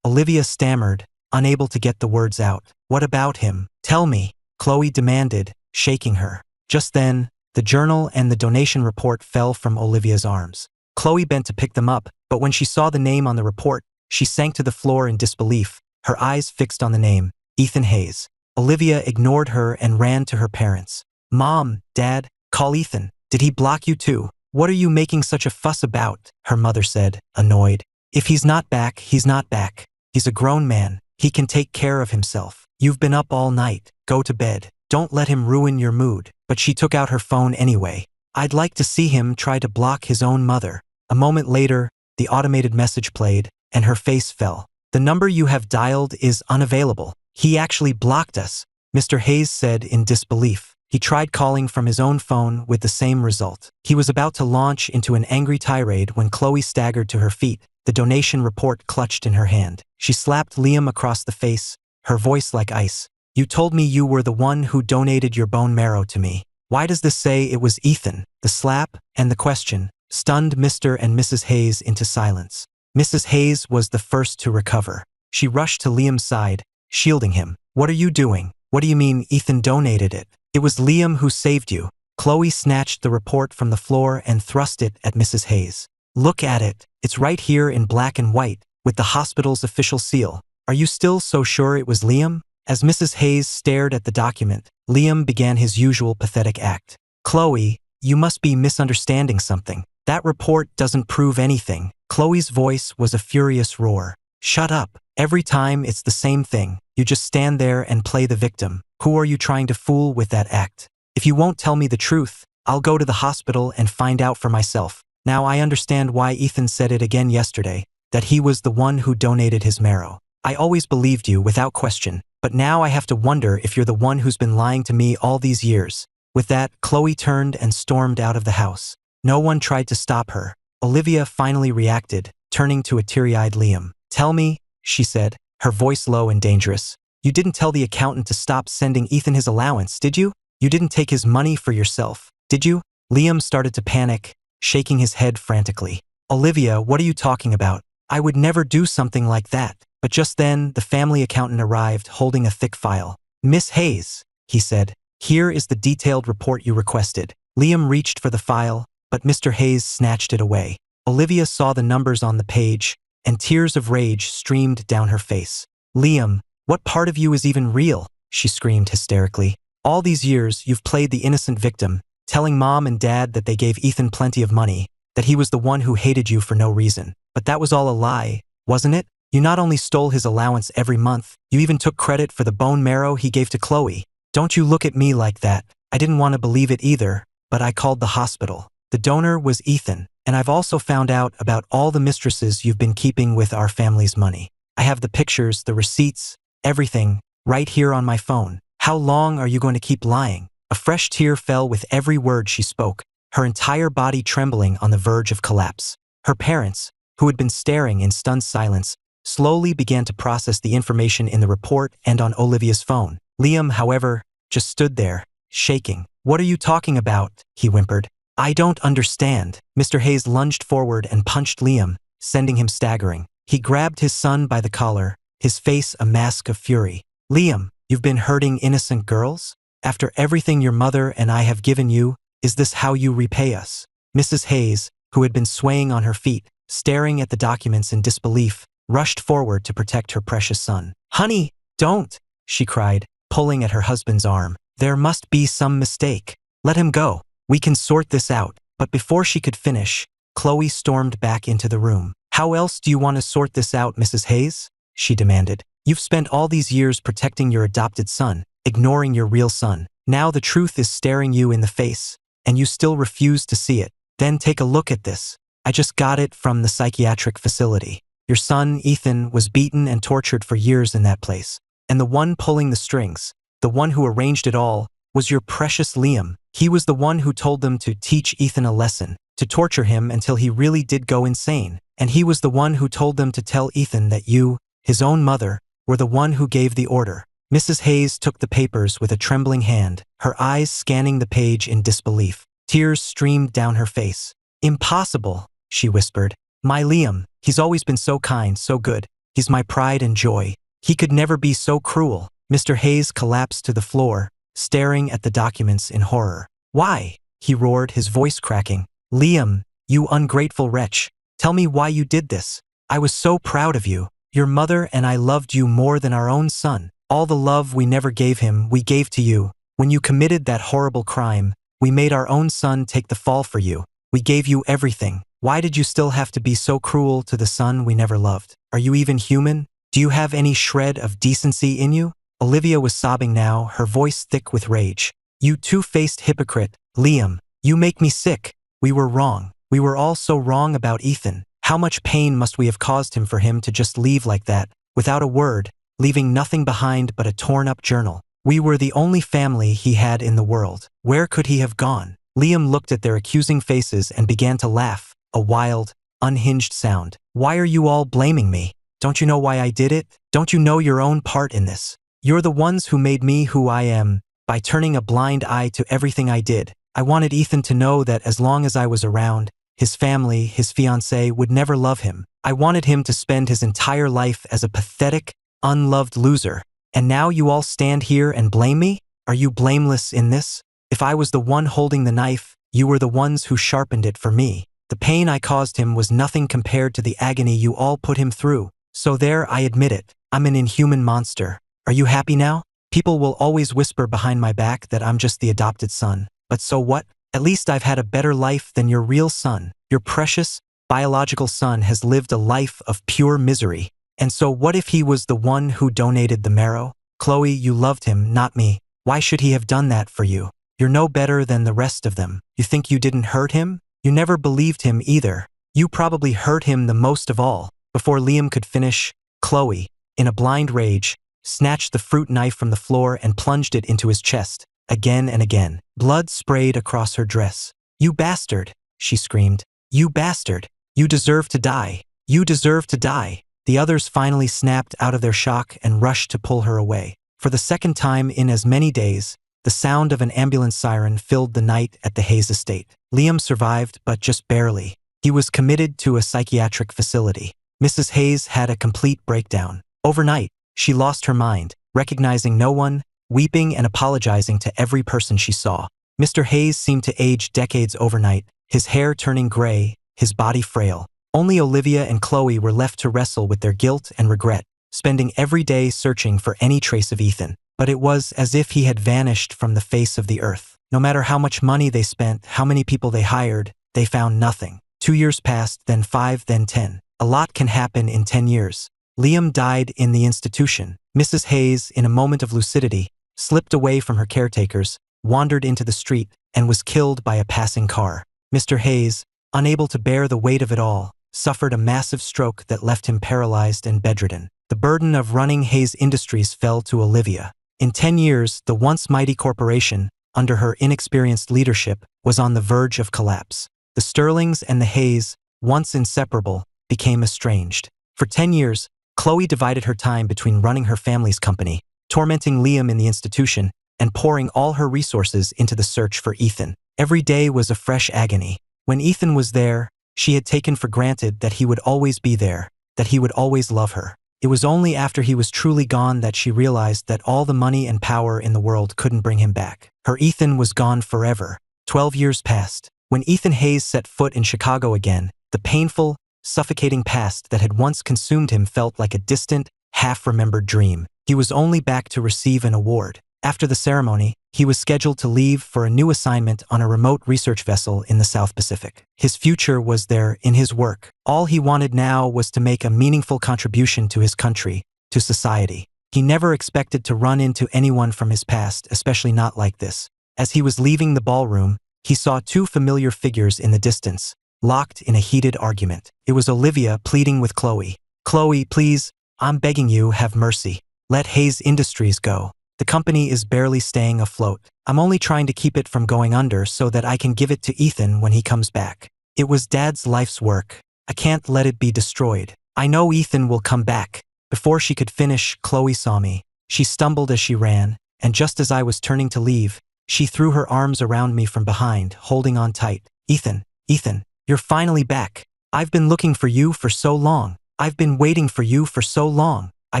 Olivia stammered, unable to get the words out. "What about him? Tell me," Chloe demanded, shaking her. Just then, the journal and the donation report fell from Olivia's arms. Chloe bent to pick them up, but when she saw the name on the report, she sank to the floor in disbelief, her eyes fixed on the name, Ethan Hayes. Olivia ignored her and ran to her parents. "Mom, Dad, call Ethan. Did he block you too? What are you making such a fuss about?" her mother said, annoyed. "If he's not back, he's not back. He's a grown man. He can take care of himself. You've been up all night. Go to bed. Don't let him ruin your mood." But she took out her phone anyway. "I'd like to see him try to block his own mother." A moment later, the automated message played, and her face fell. "The number you have dialed is unavailable. He actually blocked us," Mr. Hayes said in disbelief. He tried calling from his own phone with the same result. He was about to launch into an angry tirade when Chloe staggered to her feet, the donation report clutched in her hand. She slapped Liam across the face, her voice like ice. "You told me you were the one who donated your bone marrow to me. Why does this say it was Ethan?" The slap and the question stunned Mr. and Mrs. Hayes into silence. Mrs. Hayes was the first to recover. She rushed to Liam's side, shielding him. "What are you doing? What do you mean Ethan donated it? It was Liam who saved you." Chloe snatched the report from the floor and thrust it at Mrs. Hayes. "Look at it. It's right here in black and white, with the hospital's official seal. Are you still so sure it was Liam?" As Mrs. Hayes stared at the document, Liam began his usual pathetic act. "Chloe, you must be misunderstanding something. That report doesn't prove anything." Chloe's voice was a furious roar. "Shut up. Every time it's the same thing. You just stand there and play the victim. Who are you trying to fool with that act? If you won't tell me the truth, I'll go to the hospital and find out for myself." Now I understand why Ethan said it again yesterday, that he was the one who donated his marrow. I always believed you without question, but now I have to wonder if you're the one who's been lying to me all these years. With that, Chloe turned and stormed out of the house. No one tried to stop her. Olivia finally reacted, turning to a teary-eyed Liam. "Tell me," she said, her voice low and dangerous. "You didn't tell the accountant to stop sending Ethan his allowance, did you? You didn't take his money for yourself, did you?" Liam started to panic, shaking his head frantically. "Olivia, what are you talking about? I would never do something like that." But just then, the family accountant arrived holding a thick file. "Miss Hayes," he said, "here is the detailed report you requested." Liam reached for the file, but Mr. Hayes snatched it away. Olivia saw the numbers on the page, and tears of rage streamed down her face. "Liam, what part of you is even real?" she screamed hysterically. "All these years, you've played the innocent victim, telling Mom and Dad that they gave Ethan plenty of money, that he was the one who hated you for no reason. But that was all a lie, wasn't it? You not only stole his allowance every month, you even took credit for the bone marrow he gave to Chloe. Don't you look at me like that. I didn't want to believe it either, but I called the hospital. The donor was Ethan, and I've also found out about all the mistresses you've been keeping with our family's money. I have the pictures, the receipts, everything, right here on my phone. How long are you going to keep lying?" A fresh tear fell with every word she spoke, her entire body trembling on the verge of collapse. Her parents, who had been staring in stunned silence, slowly began to process the information in the report and on Olivia's phone. Liam, however, just stood there, shaking. "What are you talking about?" he whimpered. I don't understand. Mr. Hayes lunged forward and punched Liam, sending him staggering. He grabbed his son by the collar, his face a mask of fury. Liam, you've been hurting innocent girls? After everything your mother and I have given you, is this how you repay us? Mrs. Hayes, who had been swaying on her feet, staring at the documents in disbelief, rushed forward to protect her precious son. Honey, don't, she cried, pulling at her husband's arm. There must be some mistake. Let him go. We can sort this out. But before she could finish, Chloe stormed back into the room. How else do you want to sort this out, Mrs. Hayes? She demanded. You've spent all these years protecting your adopted son, ignoring your real son. Now the truth is staring you in the face, and you still refuse to see it. Then take a look at this. I just got it from the psychiatric facility. Your son, Ethan, was beaten and tortured for years in that place. And the one pulling the strings, the one who arranged it all, was your precious Liam. He was the one who told them to teach Ethan a lesson, to torture him until he really did go insane. And he was the one who told them to tell Ethan that you, his own mother, were the one who gave the order. Mrs. Hayes took the papers with a trembling hand, her eyes scanning the page in disbelief. Tears streamed down her face. Impossible, she whispered. My Liam, he's always been so kind, so good. He's my pride and joy. He could never be so cruel. Mr. Hayes collapsed to the floor, staring at the documents in horror. Why? He roared, his voice cracking. Liam, you ungrateful wretch. Tell me why you did this. I was so proud of you. Your mother and I loved you more than our own son. All the love we never gave him, we gave to you. When you committed that horrible crime, we made our own son take the fall for you. We gave you everything. Why did you still have to be so cruel to the son we never loved? Are you even human? Do you have any shred of decency in you? Olivia was sobbing now, her voice thick with rage. You two-faced hypocrite, Liam. You make me sick. We were wrong. We were all so wrong about Ethan. How much pain must we have caused him for him to just leave like that, without a word, leaving nothing behind but a torn-up journal? We were the only family he had in the world. Where could he have gone? Liam looked at their accusing faces and began to laugh, a wild, unhinged sound. Why are you all blaming me? Don't you know why I did it? Don't you know your own part in this? You're the ones who made me who I am, by turning a blind eye to everything I did. I wanted Ethan to know that as long as I was around, his family, his fiancée, would never love him. I wanted him to spend his entire life as a pathetic, unloved loser. And now you all stand here and blame me? Are you blameless in this? If I was the one holding the knife, you were the ones who sharpened it for me. The pain I caused him was nothing compared to the agony you all put him through. So there, I admit it. I'm an inhuman monster. Are you happy now? People will always whisper behind my back that I'm just the adopted son. But so what? At least I've had a better life than your real son. Your precious, biological son has lived a life of pure misery. And so what if he was the one who donated the marrow? Chloe, you loved him, not me. Why should he have done that for you? You're no better than the rest of them. You think you didn't hurt him? You never believed him either. You probably hurt him the most of all. Before Liam could finish, Chloe, in a blind rage, snatched the fruit knife from the floor and plunged it into his chest, again and again. Blood sprayed across her dress. You bastard, she screamed. You bastard. You deserve to die. You deserve to die. The others finally snapped out of their shock and rushed to pull her away. For the second time in as many days, the sound of an ambulance siren filled the night at the Hayes estate. Liam survived, but just barely. He was committed to a psychiatric facility. Mrs. Hayes had a complete breakdown. Overnight, she lost her mind, recognizing no one, weeping and apologizing to every person she saw. Mr. Hayes seemed to age decades overnight, his hair turning gray, his body frail. Only Olivia and Chloe were left to wrestle with their guilt and regret, spending every day searching for any trace of Ethan. But it was as if he had vanished from the face of the earth. No matter how much money they spent, how many people they hired, they found nothing. 2 years passed, then 5, then 10. A lot can happen in 10 years. Liam died in the institution. Mrs. Hayes, in a moment of lucidity, slipped away from her caretakers, wandered into the street, and was killed by a passing car. Mr. Hayes, unable to bear the weight of it all, suffered a massive stroke that left him paralyzed and bedridden. The burden of running Hayes Industries fell to Olivia. In 10 years, the once mighty corporation, under her inexperienced leadership, was on the verge of collapse. The Sterlings and the Hayes, once inseparable, became estranged. For 10 years, Chloe divided her time between running her family's company, tormenting Liam in the institution, and pouring all her resources into the search for Ethan. Every day was a fresh agony. When Ethan was there, she had taken for granted that he would always be there, that he would always love her. It was only after he was truly gone that she realized that all the money and power in the world couldn't bring him back. Her Ethan was gone forever. 12 years passed. When Ethan Hayes set foot in Chicago again, the painful, suffocating past that had once consumed him felt like a distant, half-remembered dream. He was only back to receive an award. After the ceremony, he was scheduled to leave for a new assignment on a remote research vessel in the South Pacific. His future was there in his work. All he wanted now was to make a meaningful contribution to his country, to society. He never expected to run into anyone from his past, especially not like this. As he was leaving the ballroom, he saw two familiar figures in the distance, locked in a heated argument. It was Olivia pleading with Chloe. "Chloe, please, I'm begging you, have mercy. Let Hayes Industries go. The company is barely staying afloat. I'm only trying to keep it from going under so that I can give it to Ethan when he comes back. It was Dad's life's work. I can't let it be destroyed. I know Ethan will come back." Before she could finish, Chloe saw me. She stumbled as she ran, and just as I was turning to leave, she threw her arms around me from behind, holding on tight. "Ethan, Ethan, you're finally back. I've been looking for you for so long. I've been waiting for you for so long." I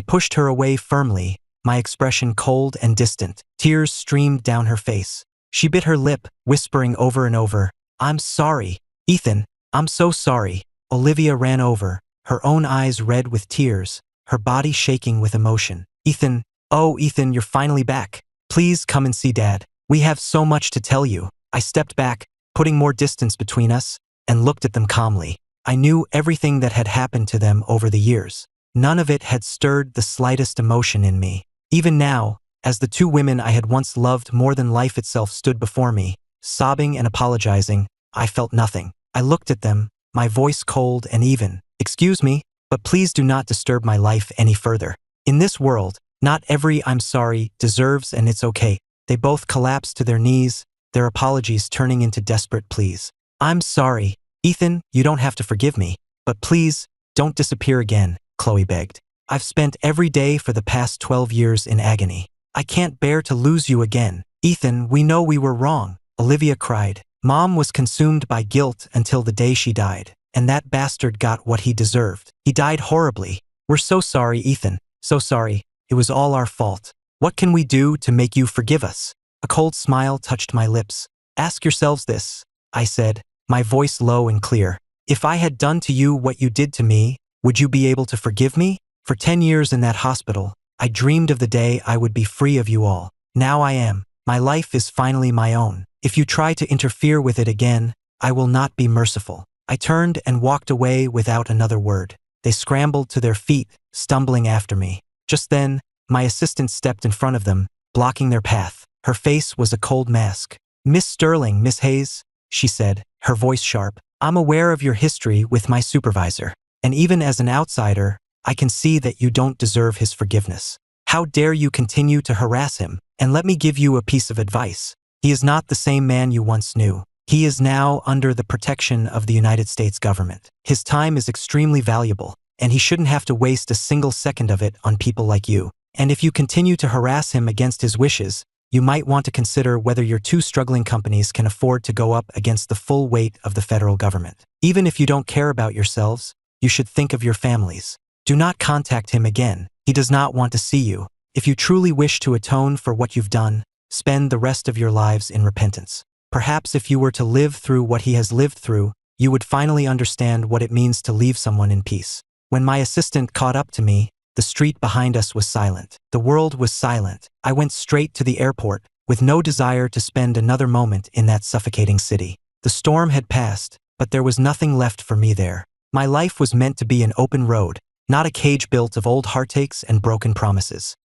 pushed her away firmly, my expression cold and distant. Tears streamed down her face. She bit her lip, whispering over and over, "I'm sorry. Ethan, I'm so sorry." Olivia ran over, her own eyes red with tears, her body shaking with emotion. "Ethan, oh Ethan, you're finally back. Please come and see Dad. We have so much to tell you." I stepped back, putting more distance between us, and looked at them calmly. I knew everything that had happened to them over the years. None of it had stirred the slightest emotion in me. Even now, as the two women I had once loved more than life itself stood before me, sobbing and apologizing, I felt nothing. I looked at them, my voice cold and even. "Excuse me, but please do not disturb my life any further. In this world, not every 'I'm sorry' deserves and it's okay." They both collapsed to their knees, their apologies turning into desperate pleas. "I'm sorry. Ethan, you don't have to forgive me, but please, don't disappear again," Chloe begged. "I've spent every day for the past 12 years in agony. I can't bear to lose you again." "Ethan, we know we were wrong," Olivia cried. "Mom was consumed by guilt until the day she died, and that bastard got what he deserved. He died horribly. We're so sorry, Ethan. So sorry. It was all our fault. What can we do to make you forgive us?" A cold smile touched my lips. "Ask yourselves this," I said, my voice low and clear. "If I had done to you what you did to me, would you be able to forgive me? For 10 years in that hospital, I dreamed of the day I would be free of you all. Now I am. My life is finally my own. If you try to interfere with it again, I will not be merciful." I turned and walked away without another word. They scrambled to their feet, stumbling after me. Just then, my assistant stepped in front of them, blocking their path. Her face was a cold mask. "Miss Sterling, Miss Hayes," she said, her voice sharp, "I'm aware of your history with my supervisor, and even as an outsider, I can see that you don't deserve his forgiveness. How dare you continue to harass him? And let me give you a piece of advice. He is not the same man you once knew. He is now under the protection of the United States government. His time is extremely valuable, and he shouldn't have to waste a single second of it on people like you. And if you continue to harass him against his wishes, you might want to consider whether your two struggling companies can afford to go up against the full weight of the federal government. Even if you don't care about yourselves, you should think of your families. Do not contact him again. He does not want to see you. If you truly wish to atone for what you've done, spend the rest of your lives in repentance. Perhaps if you were to live through what he has lived through, you would finally understand what it means to leave someone in peace." When my assistant caught up to me, the street behind us was silent. The world was silent. I went straight to the airport, with no desire to spend another moment in that suffocating city. The storm had passed, but there was nothing left for me there. My life was meant to be an open road, not a cage built of old heartaches and broken promises.